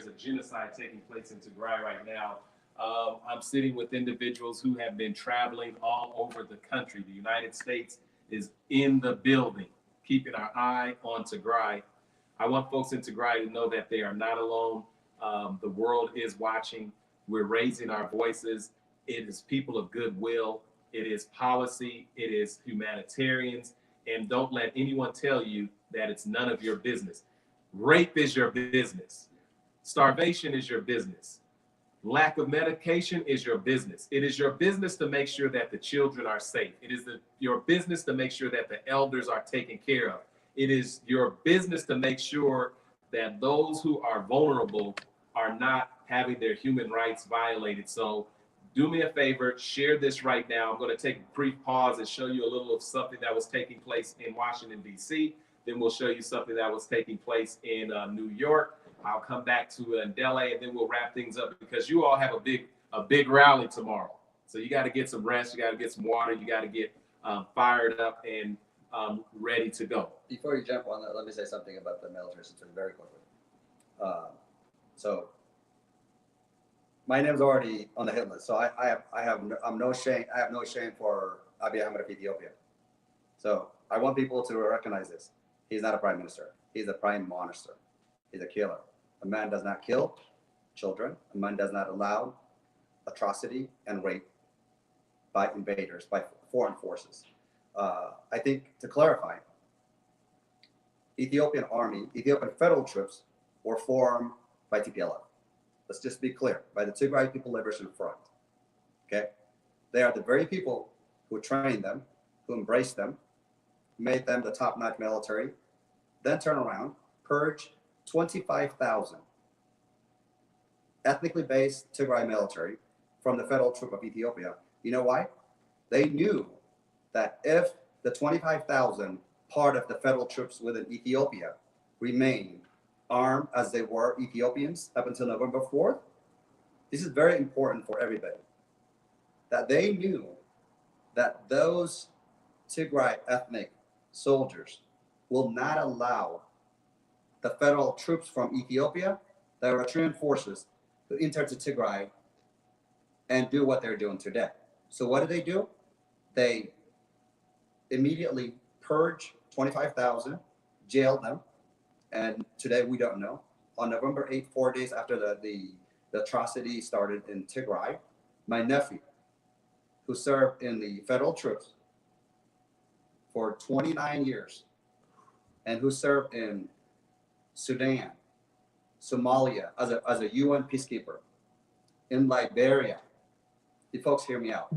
Speaker 2: a genocide taking place in Tigray right now. I'm sitting with individuals who have been traveling all over the country. The United States is in the building, keeping our eye on Tigray. I want folks in Tigray to know that they are not alone. The world is watching. We're raising our voices. It is people of goodwill. It is policy. It is humanitarians. And don't let anyone tell you that it's none of your business. Rape is your business. Starvation is your business. Lack of medication is your business. It is your business to make sure that the children are safe. It is your business to make sure that the elders are taken care of. It is your business to make sure that those who are vulnerable are not having their human rights violated. So do me a favor, share this right now. I'm going to take a brief pause and show you a little of something that was taking place in Washington, D.C. Then we'll show you something that was taking place in New York. I'll come back to Delhi, and then we'll wrap things up, because you all have a big rally tomorrow. So you got to get some rest. You got to get some water. You got to get fired up and ready to go.
Speaker 3: Before you jump on that, let me say something about the military system very quickly. So my name's already on the hit list, so I have no shame for Abiy Ahmed of Ethiopia. So I want people to recognize this. He's not a prime minister. He's a prime monster. He's a killer. A man does not kill children. A man does not allow atrocity and rape by invaders, by foreign forces. I think, to clarify, Ethiopian federal troops were formed by TPLF. Let's just be clear, by the Tigray People Liberation Front. Okay? They are the very people who trained them, who embraced them, made them the top-notch military, then turn around, purge 25,000 ethnically based Tigray military from the federal troop of Ethiopia. You know why? They knew that if the 25,000 part of the federal troops within Ethiopia remained armed as they were Ethiopians up until November 4th, this is very important for everybody, that they knew that those Tigray ethnic soldiers will not allow the federal troops from Ethiopia, the Eritrean forces, to enter to Tigray and do what they're doing today. So what do? They immediately purge 25,000, jail them, and today we don't know. On November 8th, 4 days after the atrocity started in Tigray, my nephew, who served in the federal troops for 29 years and who served in Sudan, Somalia as a UN peacekeeper, in Liberia. You folks hear me out.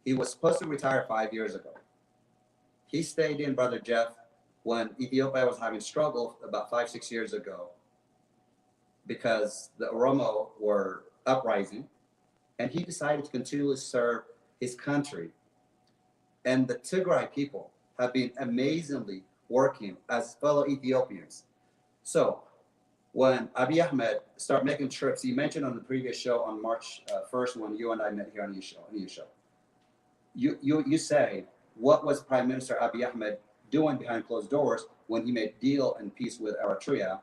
Speaker 3: He was supposed to retire 5 years ago. He stayed in, Brother Jeff, when Ethiopia was having struggle about 5-6 years ago, because the Oromo were uprising, and he decided to continually serve his country. And the Tigray people have been amazingly working as fellow Ethiopians. So when Abiy Ahmed started making trips, he mentioned on the previous show on March 1st, when you and I met here on your show, you say, what was Prime Minister Abiy Ahmed doing behind closed doors when he made deal and peace with Eritrea.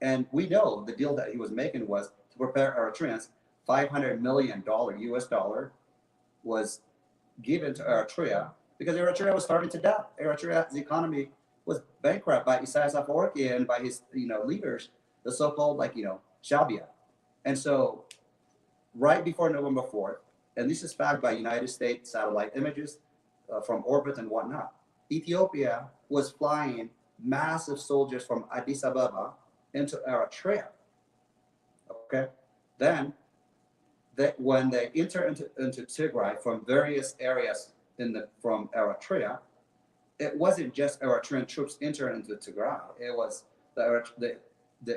Speaker 3: And we know the deal that he was making was to prepare Eritreans. $500 million US dollar was given to Eritrea because Eritrea was starting to die. Eritrea's economy was bankrupt by Isaias Afwerki and by his leaders, the so-called Shabia. And so right before November 4th, and this is backed by United States satellite images from orbit and whatnot, Ethiopia was flying massive soldiers from Addis Ababa into Eritrea. Okay, then when they enter into Tigray from various areas from Eritrea, it wasn't just Eritrean troops entering into Tigray. It was the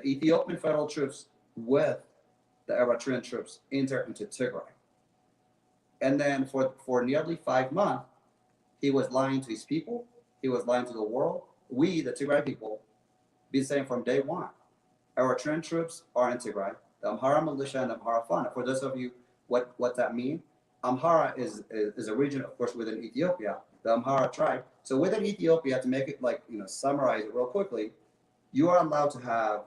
Speaker 3: Ethiopian federal troops with the Eritrean troops enter into Tigray. And then for nearly 5 months, he was lying to his people. He was lying to the world. We, the Tigray people, been saying from day one, Eritrean troops are in Tigray. The Amhara militia and the Amhara Fana. For those of you, what that mean? Amhara is a region, of course, within Ethiopia, the Amhara tribe. So within Ethiopia, to make it summarize it real quickly, you are allowed to have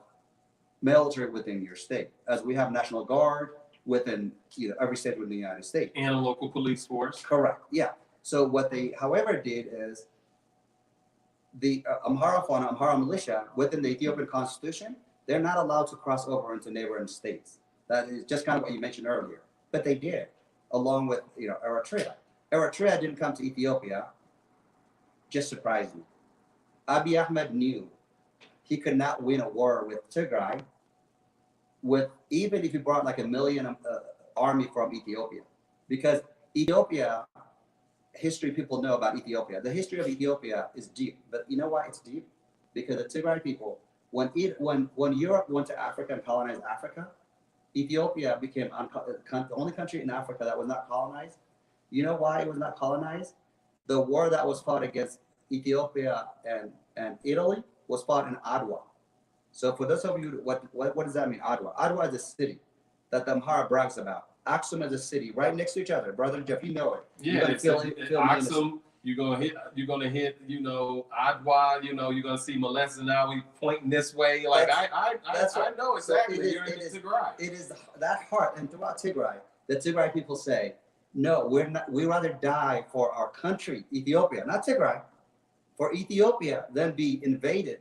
Speaker 3: military within your state, as we have National Guard within every state within the United States.
Speaker 2: And a local police force.
Speaker 3: Correct, yeah. So what they, however, did is the Amhara Fana, Amhara militia within the Ethiopian constitution, they're not allowed to cross over into neighboring states. That is just kind of what you mentioned earlier. But they did, along with Eritrea. Eritrea didn't come to Ethiopia, just surprised me. Abiy Ahmed knew he could not win a war with Tigray, even if he brought like 1 million army from Ethiopia. Because Ethiopia, history people know about Ethiopia. The history of Ethiopia is deep. But you know why it's deep? Because the Tigray people, when Europe went to Africa and colonized Africa, Ethiopia became the only country in Africa that was not colonized. You know why it was not colonized? The war that was fought against Ethiopia and Italy was fought in Adwa. So for those of you, what does that mean, Adwa? Adwa is a city that the Amhara brags about. Aksum is a city right next to each other. Brother Jeff, you know it.
Speaker 2: Yeah, Aksum, you're gonna hit, Adwa, you're gonna see Molesanawi pointing this way. Like I know exactly.
Speaker 3: So
Speaker 2: you're in Tigray.
Speaker 3: It is that heart, and throughout Tigray, the Tigray people say, no, we're not. We rather die for our country, Ethiopia, not Tigray, for Ethiopia, than be invaded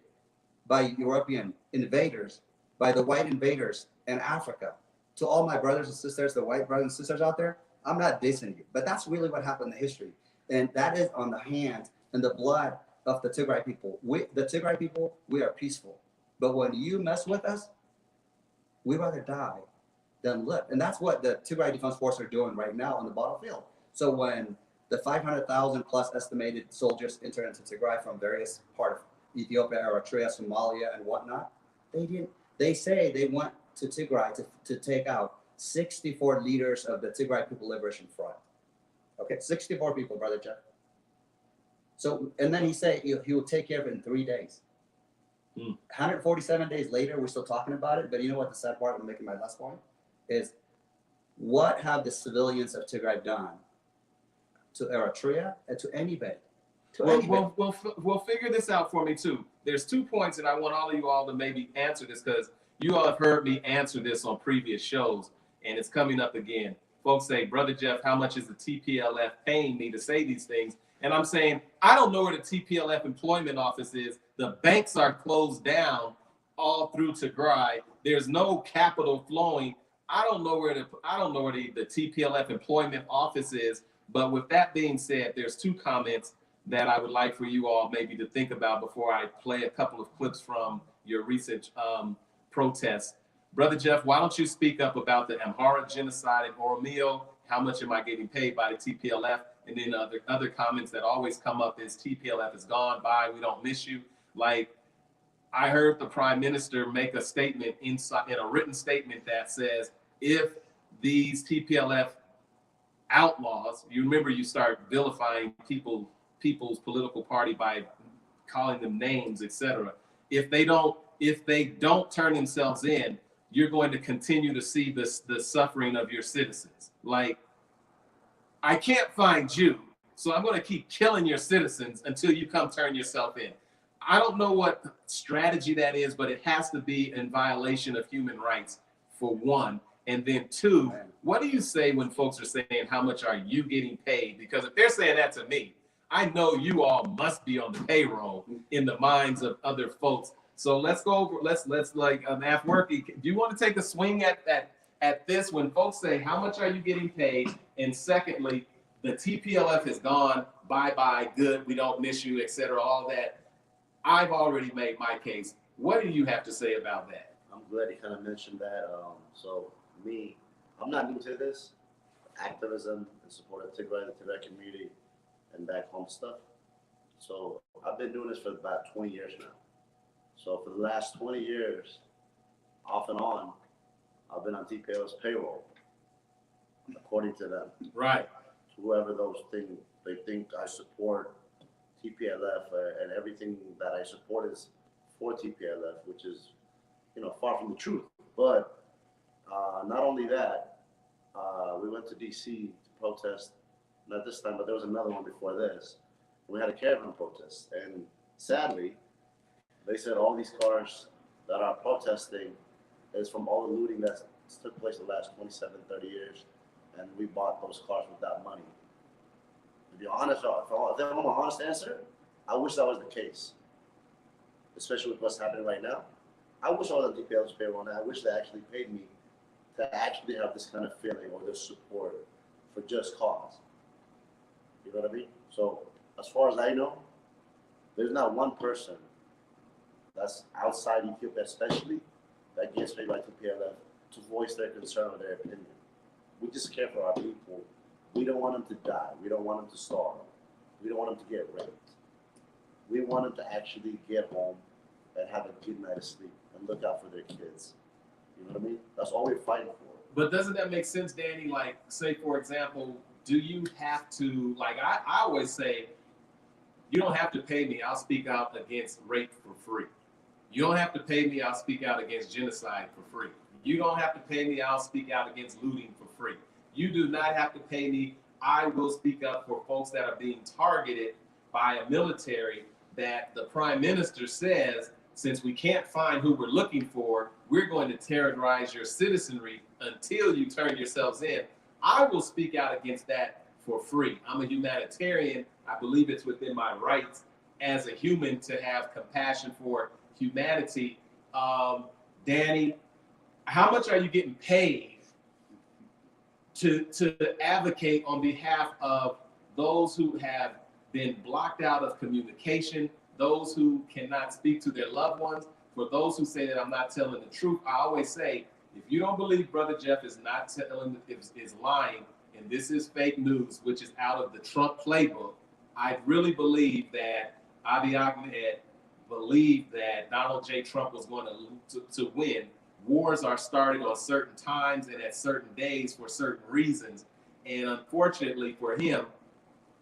Speaker 3: by European invaders, by the white invaders in Africa. To all my brothers and sisters, the white brothers and sisters out there, I'm not dissing you, but that's really what happened in history. And that is on the hands and the blood of the Tigray people. The Tigray people, we are peaceful. But when you mess with us, we rather die than live. And that's what the Tigray Defense Force are doing right now on the battlefield. So when the 500,000 plus estimated soldiers enter into Tigray from various parts of Ethiopia, Eritrea, Somalia, and whatnot, they say they want to Tigray to take out 64 leaders of the Tigray People Liberation Front. Okay, 64 people, Brother Jeff. So, and then he said he will take care of it in 3 days. 147 days later, we're still talking about it. But you know what the sad part, I'm making my last point, is what have the civilians of Tigray done to Eritrea and to anybody?
Speaker 2: Well, figure this out for me too. There's 2 points, and I want all of you all to maybe answer this, because you all have heard me answer this on previous shows, and it's coming up again. Folks say, Brother Jeff, how much is the TPLF paying me to say these things? And I'm saying, I don't know where the TPLF employment office is. The banks are closed down all through Tigray. There's no capital flowing. I don't know where the TPLF employment office is. But with that being said, there's 2 comments that I would like for you all maybe to think about before I play a couple of clips from your recent protests. Brother Jeff, why don't you speak up about the Amhara genocide in Oromia? How much am I getting paid by the TPLF? And then other comments that always come up is TPLF is gone, bye, we don't miss you. Like, I heard the Prime Minister make a statement in a written statement that says, if these TPLF outlaws, you remember you start vilifying people's political party by calling them names, etc. If they don't turn themselves in, you're going to continue to see the suffering of your citizens. Like, I can't find you, So I'm going to keep killing your citizens until you come turn yourself in. I don't know what strategy that is, but it has to be in violation of human rights, for one. And then two, what do you say when folks are saying, how much are you getting paid? Because if they're saying that to me, I know you all must be on the payroll in the minds of other folks. So let's go over, let's like Afwerki, do you want to take a swing at this when folks say, how much are you getting paid? And secondly, the TPLF is gone, bye-bye, good, we don't miss you, etc., all that. I've already made my case. What do you have to say about that?
Speaker 5: I'm glad you kind of mentioned that. So me, I'm not new to this activism and support of Tigray, the Tigray community, and back home stuff. So I've been doing this for about 20 years now. So for the last 20 years, off and on, I've been on TPLF's payroll, according to them.
Speaker 2: Right.
Speaker 5: Whoever those they think I support TPLF, and everything that I support is for TPLF, which is, far from the truth. But not only that, we went to DC to protest, not this time, but there was another one before this. We had a caravan protest, and sadly, they said all these cars that are protesting is from all the looting that took place the last 27, 30 years, and we bought those cars with that money. To be honest, if I want an honest answer, I wish that was the case, especially with what's happening right now. I wish I was on DPL's payroll, and I wish they actually paid me to actually have this kind of feeling or this support for just cause. You know what I mean? So as far as I know, there's not one person that's outside Ethiopia especially that gets paid by TPLF to voice their concern or their opinion. We just care for our people. We don't want them to die. We don't want them to starve. We don't want them to get raped. We want them to actually get home and have a good night of sleep and look out for their kids. You know what I mean? That's all we're fighting for.
Speaker 2: But doesn't that make sense, Danny? Like, say, for example, do you have to, like, I always say, you don't have to pay me. I'll speak out against rape for free. You don't have to pay me. I'll speak out against genocide for free. You don't have to pay me. I'll speak out against looting for free. You do not have to pay me. I will speak up for folks that are being targeted by a military that the prime minister says, since we can't find who we're looking for, we're going to terrorize your citizenry until you turn yourselves in. I will speak out against that for free. I'm a humanitarian. I believe it's within my rights as a human to have compassion for humanity. Danny, how much are you getting paid to advocate on behalf of those who have been blocked out of communication, those who cannot speak to their loved ones? For those who say that I'm not telling the truth, I always say, if you don't believe Brother Jeff is not telling, is lying, and this is fake news, which is out of the Trump playbook, I really believe that Abiy Ahmed believed that Donald J. Trump was going to win. Wars are starting on certain times and at certain days for certain reasons. And unfortunately for him,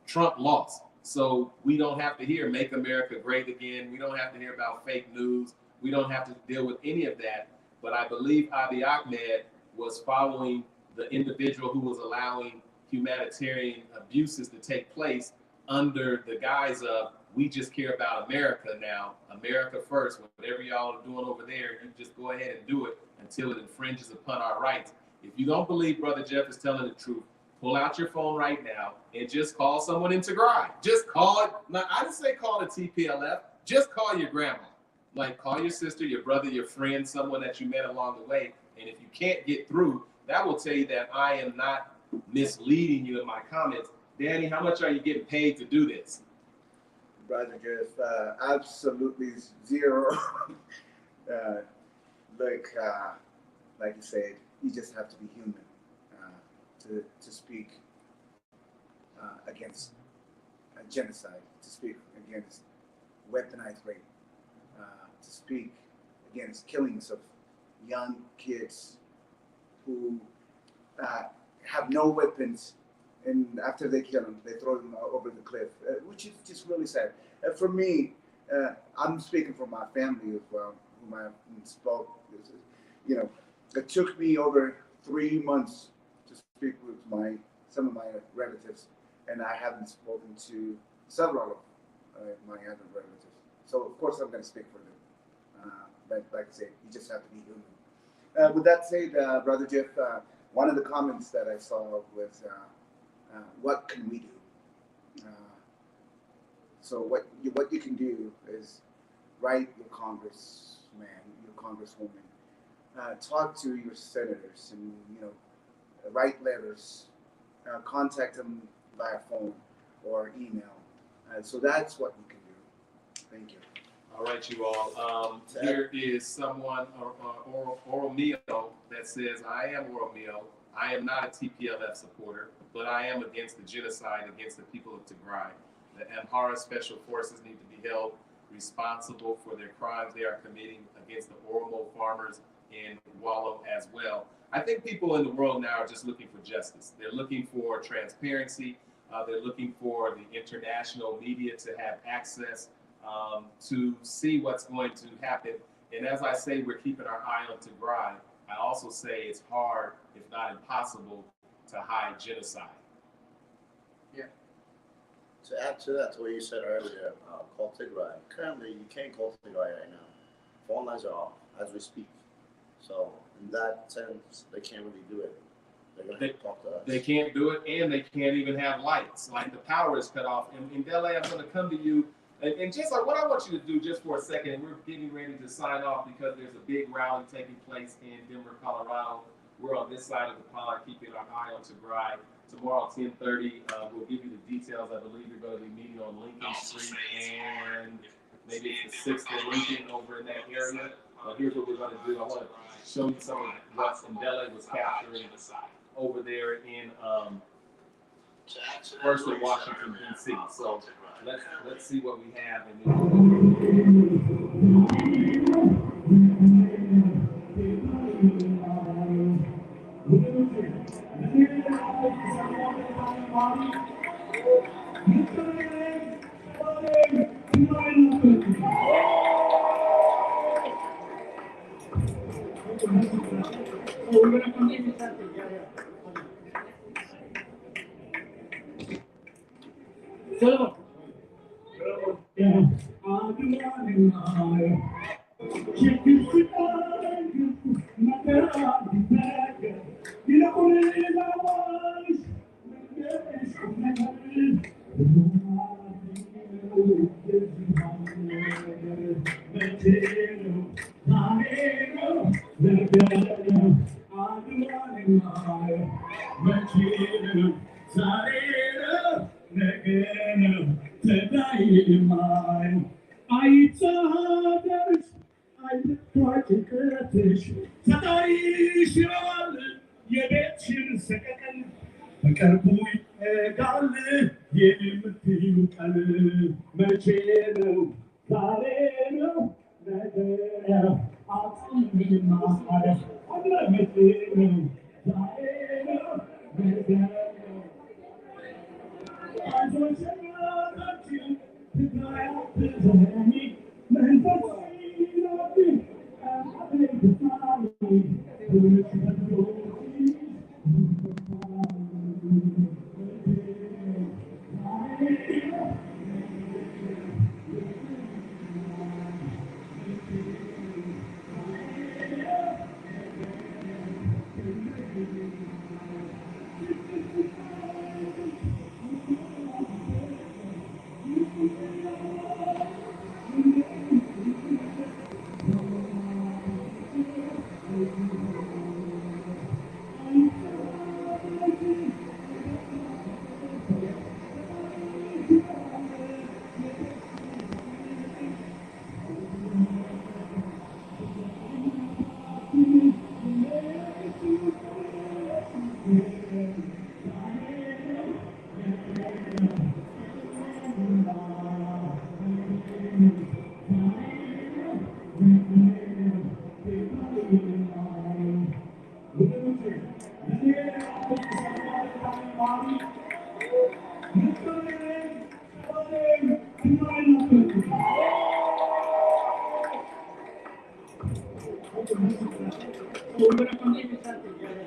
Speaker 2: Trump lost. So we don't have to hear Make America Great Again. We don't have to hear about fake news. We don't have to deal with any of that. But I believe Abiy Ahmed was following the individual who was allowing humanitarian abuses to take place under the guise of, we just care about America now, America first. Whatever y'all are doing over there, you just go ahead and do it until it infringes upon our rights. If you don't believe Brother Jeff is telling the truth, pull out your phone right now and just call someone in Tigray. Just call it. Now, I didn't say call the TPLF. Just call your grandma. Like, call your sister, your brother, your friend, someone that you met along the way. And if you can't get through, that will tell you that I am not misleading you in my comments. Danny, how much are you getting paid to do this?
Speaker 6: Brother Jeff, absolutely zero. Like you said, you just have to be human to speak against genocide, to speak against weaponized rape, to speak against killings of young kids who have no weapons, and after they kill them, they throw them over the cliff, which is just really sad. For me, I'm speaking for my family as well, whom I spoke. You know, it took me over 3 months to speak with some of my relatives, and I haven't spoken to several of my other relatives. So of course I'm going to speak for them. But like I said, you just have to be human. With that said, Brother Jeff, one of the comments that I saw was, "What can we do?" So what you can do is write your congressman, your congresswoman, talk to your senators, and write letters, contact them via phone or email. So that's what you can do. Thank you.
Speaker 2: All right, you all. Here is someone, Oral Meal, that says, I am Oral Meal. I am not a TPLF supporter, but I am against the genocide against the people of Tigray. The Amhara Special Forces need to be held responsible for their crimes they are committing against the Oromo farmers in Wallo as well. I think people in the world now are just looking for justice. They're looking for transparency. They're looking for the international media to have access to see what's going to happen. And as I say, we're keeping our eye on Tigray. I also say it's hard, if not impossible, to hide genocide.
Speaker 5: To add to that, to what you said earlier, call Tigray. Currently, you can't call Tigray right now. Phone lines are off as we speak. So in that sense, they can't really do it. They're going to have to talk to us.
Speaker 2: They can't do it, and they can't even have lights. Like, the power is cut off. And Dele, I'm going to come to you. And just like what I want you to do just for a second, and we're getting ready to sign off because there's a big rally taking place in Denver, Colorado. We're on this side of the pond, keeping our eye on Tigray. Tomorrow, 10:30, we'll give you the details. I believe you're going to be meeting on Lincoln Street, and maybe it's the 6th and Lincoln over in that area. Here's what we're going to do. I want to show you some of what Ndele was capturing over there in first in Washington, D.C. So let's see what we have.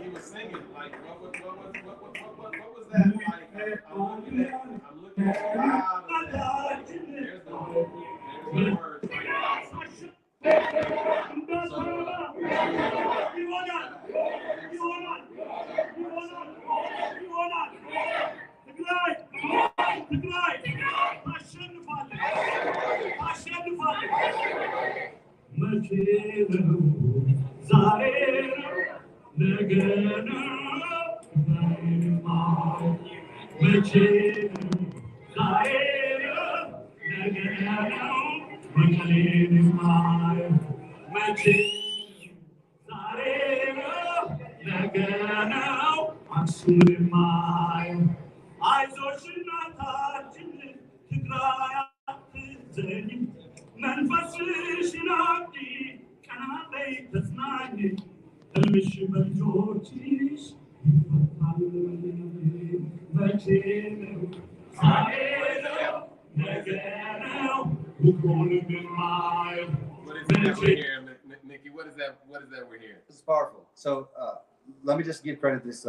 Speaker 2: He was singing, like, what was that? Like, I There's the words What is that we're hearing, Nikki? What is that? What is that we're hearing?
Speaker 3: This is powerful. So let me just give credit to this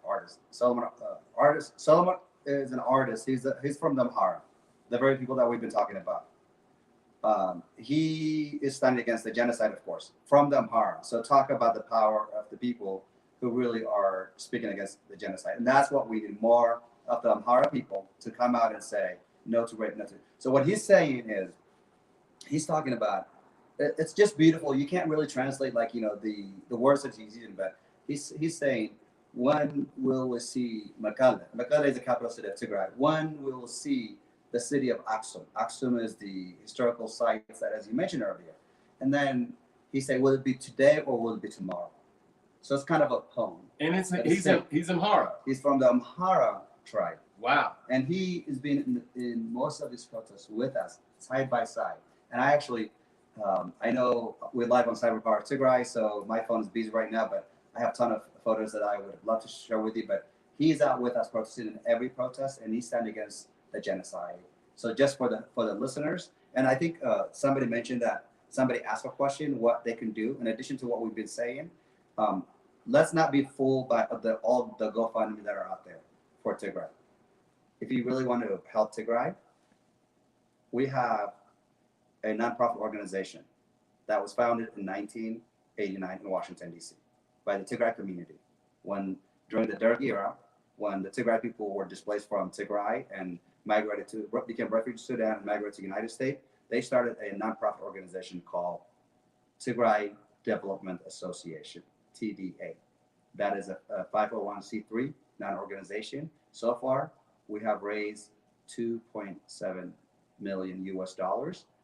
Speaker 3: artist. Solomon is an artist. He's from the Amhara, the very people that we've been talking about. He is standing against the genocide, of course, from the Amhara. So talk about the power of the people who really are speaking against the genocide, and that's what we need, more of the Amhara people to come out and say no to rape, no to. So what he's saying is, he's talking about, it's just beautiful. You can't really translate like, you know, the words that he's using, but he's saying, when will we see Mekelle? Mekelle is the capital city of Tigray. When we will see the city of Aksum. Aksum is the historical site that, as you mentioned earlier. And then he said, will it be today or will it be tomorrow? So it's kind of a poem.
Speaker 2: And he's Amhara.
Speaker 3: He's from the Amhara tribe.
Speaker 2: Wow.
Speaker 3: And he has been in most of these protests with us, side by side. And I actually, I know we're live on Cyberpower Tigray, so my phone is busy right now, but I have a ton of photos that I would love to share with you. But he's out with us protesting in every protest, and he's standing against the genocide. So just for the listeners, and I think somebody mentioned that somebody asked a question, what they can do in addition to what we've been saying. Let's not be fooled by all the GoFundMe that are out there for Tigray. If you really want to help Tigray, we have a nonprofit organization that was founded in 1989 in Washington, D.C. by the Tigray community. During the Derg era, when the Tigray people were displaced from Tigray and became refugees to Sudan and migrated to the United States, they started a nonprofit organization called Tigray Development Association, TDA. That is a 501c3 non-organization. So far, we have raised $2.7 million US.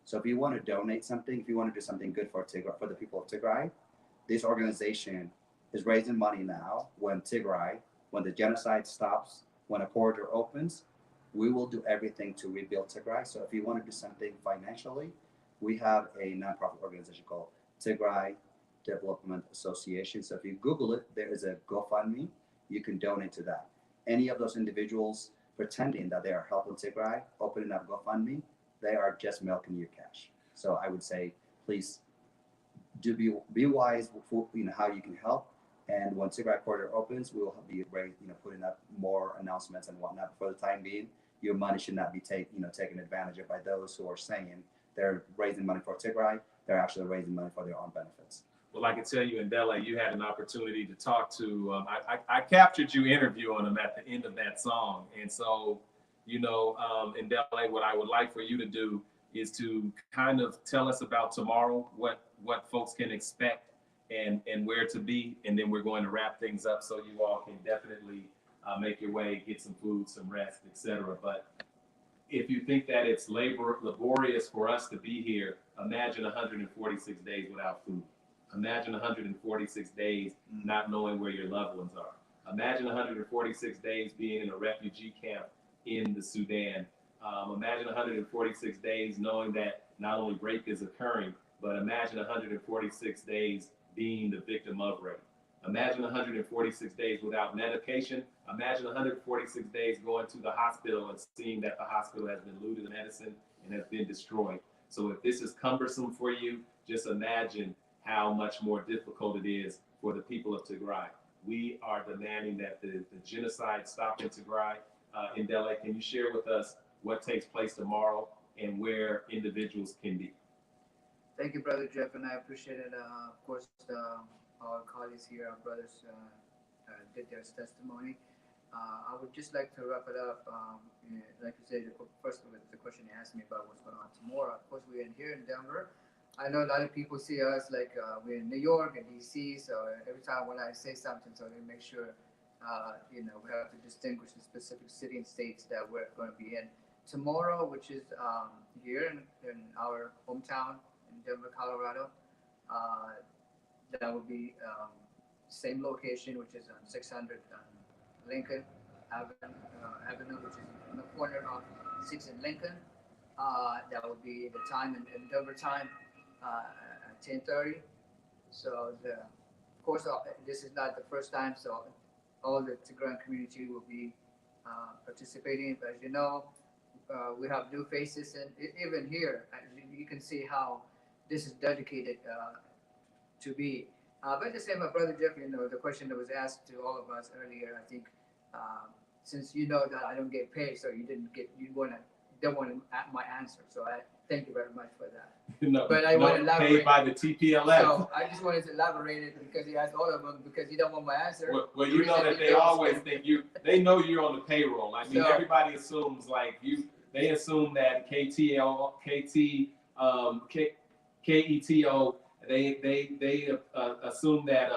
Speaker 3: So if you want to donate something, if you want to do something good for Tigray, for the people of Tigray, this organization is raising money now. When the genocide stops, when a corridor opens, we will do everything to rebuild Tigray. So if you want to do something financially, we have a nonprofit organization called Tigray Development Association. So if you Google it, there is a GoFundMe. You can donate to that. Any of those individuals pretending that they are helping Tigray, opening up GoFundMe, they are just milking your cash. So I would say, please do be wise for how you can help. And when Tigray corridor opens, we will be putting up more announcements and whatnot. But for the time being, your money should not be taken advantage of by those who are saying they're raising money for Tigray. They're actually raising money for their own benefits.
Speaker 2: Well, I can tell you, Ndele, you had an opportunity to talk to. I captured you interviewing him at the end of that song, and so Ndele, what I would like for you to do is to kind of tell us about tomorrow, what folks can expect and where to be, and then we're going to wrap things up so you all can definitely make your way, get some food, some rest, etc. But if you think that it's laborious for us to be here, imagine 146 days without food. Imagine 146 days not knowing where your loved ones are. Imagine 146 days being in a refugee camp in the Sudan. Imagine 146 days knowing that not only rape is occurring, but imagine 146 days being the victim of rape. Imagine 146 days without medication. Imagine 146 days going to the hospital and seeing that the hospital has been looted of medicine and has been destroyed. So if this is cumbersome for you, just imagine how much more difficult it is for the people of Tigray. We are demanding that the genocide stop in Tigray, in Delhi. Can you share with us what takes place tomorrow and where individuals can be?
Speaker 4: Thank you, Brother Jeff, and I appreciate it. Of course, our colleagues here, our brothers, did their testimony. I would just like to wrap it up. Like you said, first of all, the question you asked me about what's going on tomorrow. Of course, we're here in Denver. I know a lot of people see us like we're in New York and DC. So every time when I say something, so they make sure, we have to distinguish the specific city and states that we're going to be in tomorrow, which is here in our hometown in Denver, Colorado. That would be same location, which is on 600 Lincoln Avenue, which is in the corner of 6th and Lincoln. That would be the time in Denver time, at 10:30. So of course, this is not the first time, so all the Tigrayan community will be participating. But as you know, we have new faces, and even here, you can see how this is dedicated to be. But the same, my brother Jeff, the question that was asked to all of us earlier, I think, since you know that I don't get paid, so don't want my answer. So I thank you very much for that.
Speaker 2: No,
Speaker 4: But I want to elaborate.
Speaker 2: paid by the TPLF.
Speaker 4: So I just wanted to elaborate it because he asked all of them because you don't want my answer.
Speaker 2: Well, you know that they always think they know you're on the payroll. I mean,
Speaker 4: So,
Speaker 2: everybody assumes like they assume that KETO, they assume that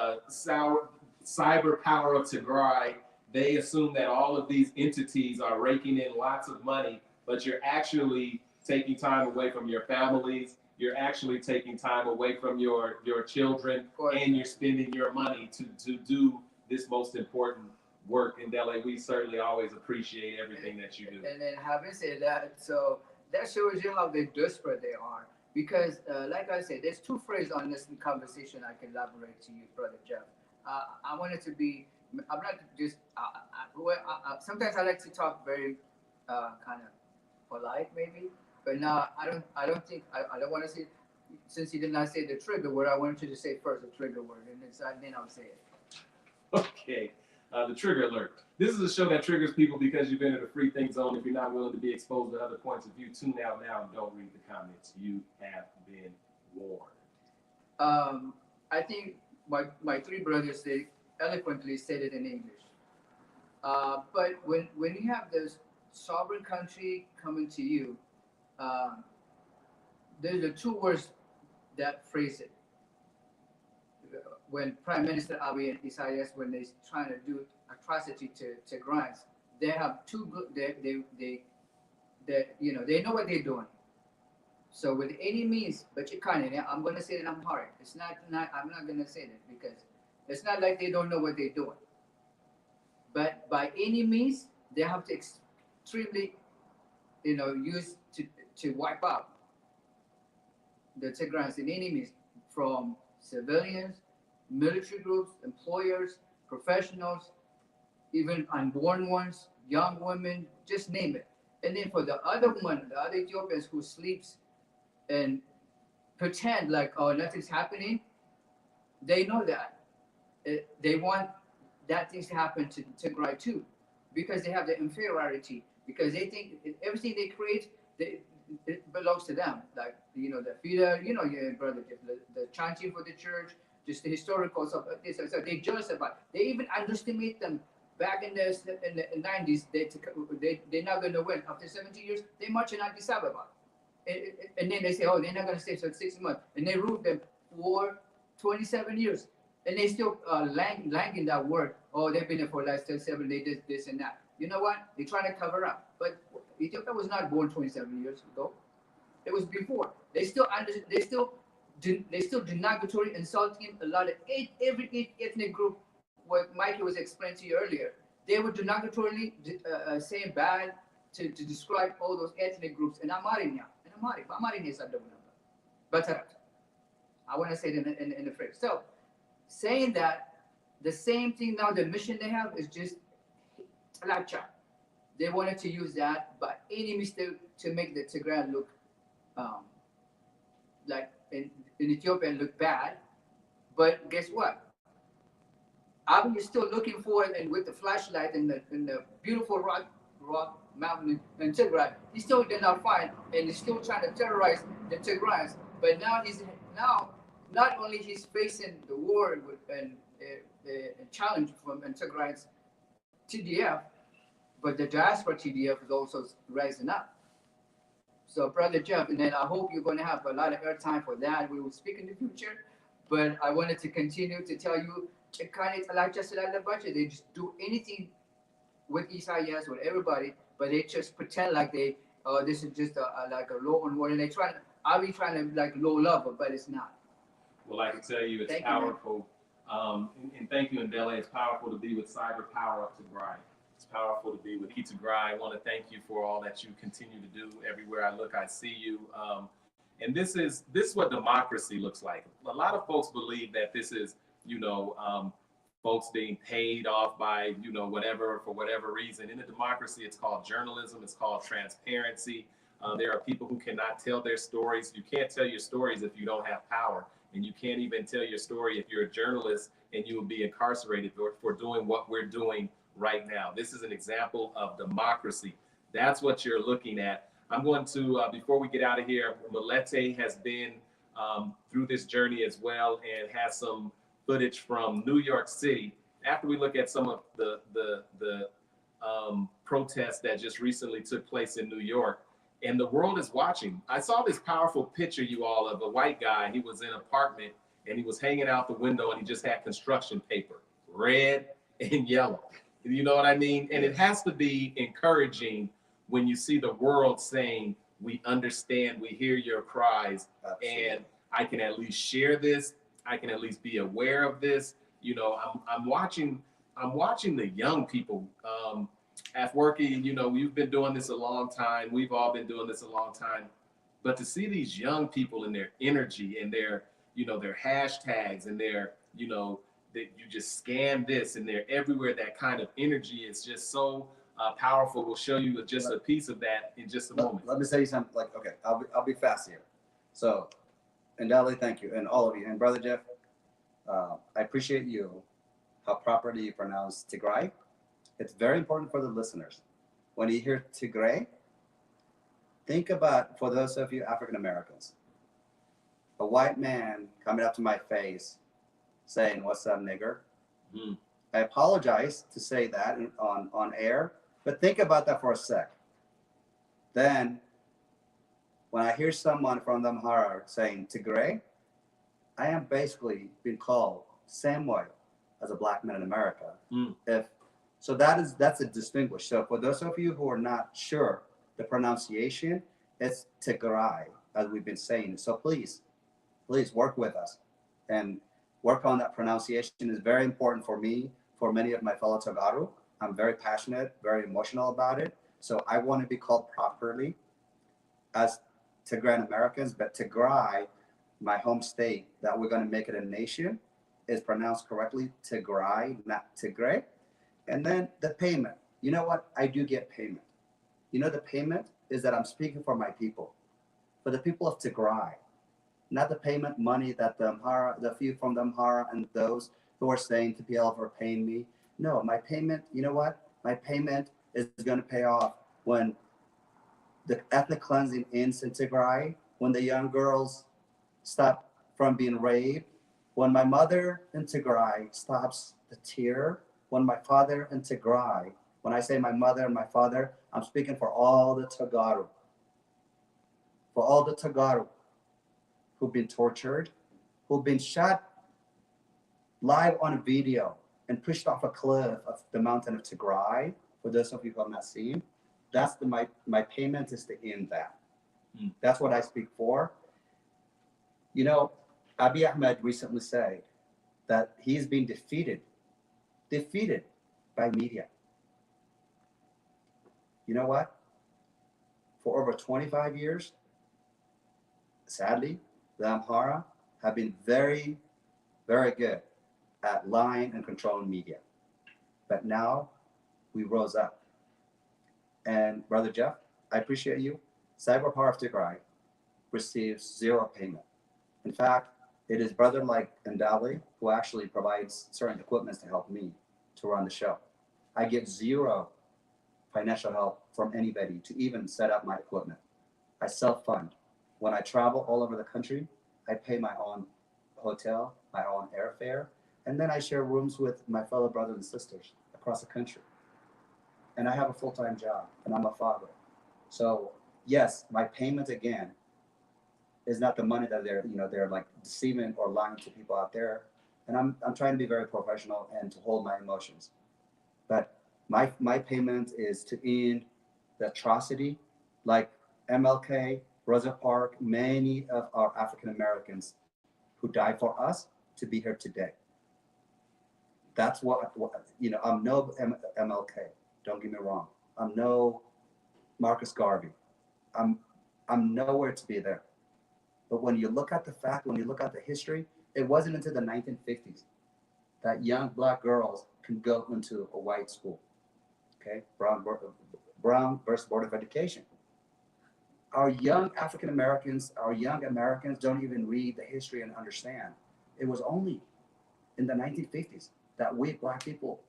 Speaker 2: cyber power of Tigray, they assume that all of these entities are raking in lots of money, but you're actually taking time away from your families. You're actually taking time away from your children, and you're spending your money to do this most important work in Delhi. We certainly always appreciate everything that you do.
Speaker 4: And then having said that, so that shows you how desperate they are. Because, like I said, there's two phrases on this conversation I can elaborate to you, Brother Jeff. I want it to be, I'm not just, sometimes I like to talk very kind of polite, maybe. But now I don't think, I don't want to say, since you did not say the trigger word, I wanted you to say first the trigger word, and then I'll say it.
Speaker 2: Okay, the trigger alert. This is a show that triggers people because you've been in a free think zone. If you're not willing to be exposed to other points of view, tune out now and don't read the comments. You have been warned.
Speaker 4: I think my three brothers, they eloquently said it in English. But when you have this sovereign country coming to you, there's the two words that phrase it. When Prime Minister Abiy and Isaias, when they're trying to do atrocity to Tigrayans, they have they know what they're doing. So with any means, but you can't. I'm going to say it in Amharic. It's not. I'm not going to say that because it's not like they don't know what they're doing. But by any means, they have to extremely, use to wipe out the Tigrayans in any means, from civilians, military groups, employers, professionals, even unborn ones, young women, just name it. And then for the other Ethiopians who sleeps and pretend like, oh, nothing's happening, they know that. They want that things to happen to Tigray too, because they have the inferiority, because they think everything they create, it belongs to them. Like, the theater, your brother, the chanting for the church, just the historical stuff. So they jealous about it. They even underestimate them. Back in the 90s, they're not going to win. After 70 years, they march in Addis Ababa. And then they say, oh, they're not going to stay for 6 months. And they ruled them for 27 years. And they still languing that word. Oh, they've been there for the last 7 days, this and that. You know what? They're trying to cover up. But Ethiopia was not born 27 years ago. It was before. They still derogatory, insulting a lot of every ethnic group. What Mikey was explaining to you earlier, they were derogatorily saying bad to describe all those ethnic groups. And Amarinya is but I want to say it in the phrase. So saying that, the same thing now, the mission they have is just talacha. They wanted to use that by any mistake to make the Tigray look like in Ethiopia look bad. But guess what? Abiy is still looking for it, and with the flashlight and the beautiful Rock Mountain in Tigray. He still did not find, and he's still trying to terrorize the Tigrayans. But now not only he's facing the war with and a challenge from Tigray's TDF, but the diaspora TDF is also rising up. So, Brother Jeff, and then I hope you're going to have a lot of airtime for that. We will speak in the future, but I wanted to continue to tell you, kind of like just like the budget, they just do anything with Isaias, with everybody, but they just pretend like this is just like a low on water. And I'll be trying to like low level, but it's not.
Speaker 2: Well, I can tell you it's
Speaker 4: Thank you,
Speaker 2: powerful. And thank you, Ndele. It's powerful to be with Cyber Power Up to Grind. It's powerful to be with Eat to Grind. I want to thank you for all that you continue to do. Everywhere I look, I see you. And this is what democracy looks like. A lot of folks believe that this is, folks being paid off by, whatever, for whatever reason. In a democracy, it's called journalism. It's called transparency. There are people who cannot tell their stories. You can't tell your stories if you don't have power. And you can't even tell your story if you're a journalist and you will be incarcerated for doing what we're doing right now. This is an example of democracy. That's what you're looking at. I'm going to, before we get out of here, Malete has been through this journey as well and has some footage from New York City. After we look at some of the protests that just recently took place in New York, and the world is watching. I saw this powerful picture, you all, of a white guy. He was in an apartment and he was hanging out the window and he just had construction paper, red and yellow. You know what I mean? And it has to be encouraging when you see the world saying, we understand, we hear your cries. Absolutely. And I can at least share this. I can at least be aware of this. I'm watching the young people. Afwerki, we've been doing this a long time. We've all been doing this a long time. But to see these young people and their energy and their hashtags and their, that you just scan this and they're everywhere, that kind of energy is just so powerful. We'll show you just a piece of that in just a moment.
Speaker 3: Let me say something. Okay, I'll be fast here. So, Ndele, thank you, and all of you, and Brother Jeff, I appreciate you how properly you pronounce Tigray. It's very important for the listeners. When you hear Tigray, think about, for those of you African Americans, a white man coming up to my face saying, "What's up, nigger?" Mm. I apologize to say that on air, but think about that for a sec. Then, when I hear someone from the Amhara saying Tigray, I am basically being called same way as a black man in America. Mm. So that's a distinguish. So for those of you who are not sure the pronunciation, it's Tigray, as we've been saying. So please work with us and work on that pronunciation. Is very important for me, for many of my fellow Tagaru. I'm very passionate, very emotional about it. So I want to be called properly as Tigrayan Americans, but Tigray, my home state, that we're going to make it a nation, is pronounced correctly Tigray, not Tigray. And then the payment. You know what? I do get payment. The payment is that I'm speaking for my people, for the people of Tigray, not the payment money that the few from the Amhara and those who are saying to PLF are paying me. No, my payment, you know what? My payment is going to pay off when the ethnic cleansing ends in Tigray, when the young girls stop from being raped, when my mother in Tigray stops the tear, when my father in Tigray, when I say my mother and my father, I'm speaking for all the Tagaru. For all the Tagaru who've been tortured, who've been shot live on video and pushed off a cliff of the mountain of Tigray. For those of you who have not seen, that's my payment is to end that. Mm. That's what I speak for. Abiy Ahmed recently said that he's been defeated by media. You know what? For over 25 years, sadly, the Amhara have been very, very good at lying and controlling media. But now we rose up. And Brother Jeff, I appreciate you. Cyber Power of Tigray receives zero payment. In fact, it is brother like Ndele who actually provides certain equipment to help me to run the show. I get zero financial help from anybody to even set up my equipment. I self-fund. When I travel all over the country, I pay my own hotel, my own airfare, and then I share rooms with my fellow brothers and sisters across the country. And I have a full-time job, and I'm a father. So yes, my payment again is not the money that they're like deceiving or lying to people out there. And I'm trying to be very professional and to hold my emotions. But my payment is to end the atrocity, like MLK, Rosa Parks, many of our African Americans who died for us to be here today. That's what I'm no MLK. Don't get me wrong. I'm no Marcus Garvey. I'm nowhere to be there. But when you look at the fact, when you look at the history, it wasn't until the 1950s that young black girls can go into a white school. Okay, Brown versus Board of Education. Our young African Americans, our young Americans don't even read the history and understand. It was only in the 1950s that we black people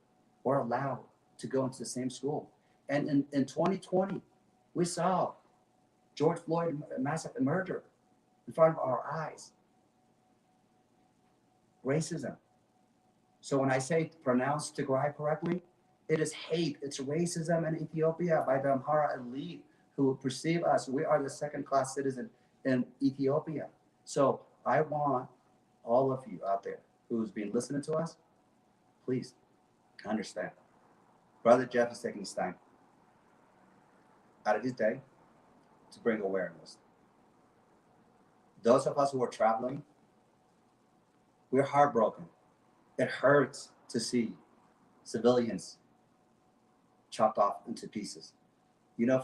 Speaker 3: were allowed to go into the same school. And in 2020, we saw George Floyd massacre murder in front of our eyes. Racism. So when I say pronounce Tigray correctly, it is hate, it's racism in Ethiopia by the Amhara elite who perceive us, we are the second-class citizen in Ethiopia. So I want all of you out there who's been listening to us, please understand. Brother Jeff is taking his time out of his day to bring awareness. Those of us who are traveling, we're heartbroken. It hurts to see civilians chopped off into pieces.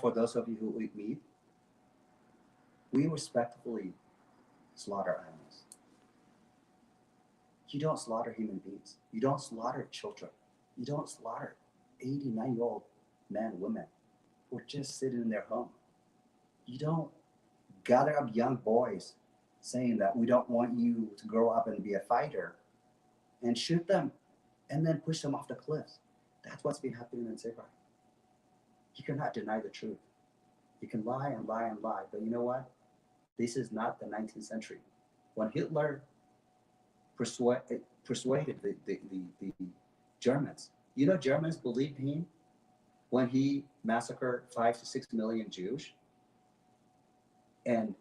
Speaker 3: For those of you who eat meat, we respectfully slaughter animals. You don't slaughter human beings. You don't slaughter children. You don't slaughter 89-year-old men and women who are just sitting in their home. You don't gather up young boys saying that we don't want you to grow up and be a fighter and shoot them and then push them off the cliffs. That's what's been happening in Tigray. You cannot deny the truth. You can lie and lie and lie, but you know what? This is not the 19th century. When Hitler persuaded the Germans, Germans believed him when he massacred 5 to 6 million Jews. And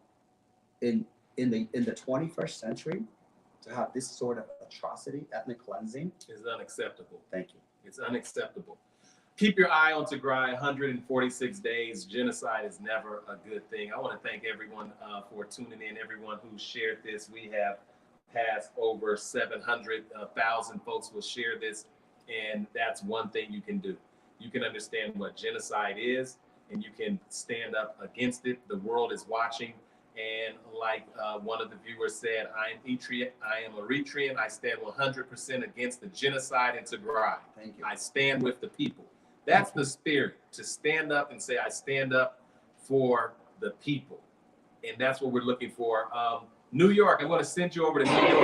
Speaker 3: in the 21st century, to have this sort of atrocity, ethnic cleansing,
Speaker 2: is unacceptable.
Speaker 3: Thank you.
Speaker 2: It's unacceptable. Keep your eye on Tigray. 146 days. Genocide is never a good thing. I want to thank everyone for tuning in, everyone who shared this. We have passed over 700,000 folks will share this, and that's one thing you can do. You can understand what genocide is, and you can stand up against it. The world is watching, and like one of the viewers said, I am Eritrean. I stand 100% against the genocide in Tigray.
Speaker 3: Thank you.
Speaker 2: I stand with the people. That's the spirit, to stand up and say, I stand up for the people. And that's what we're looking for. New York, I'm going to send you over to New York.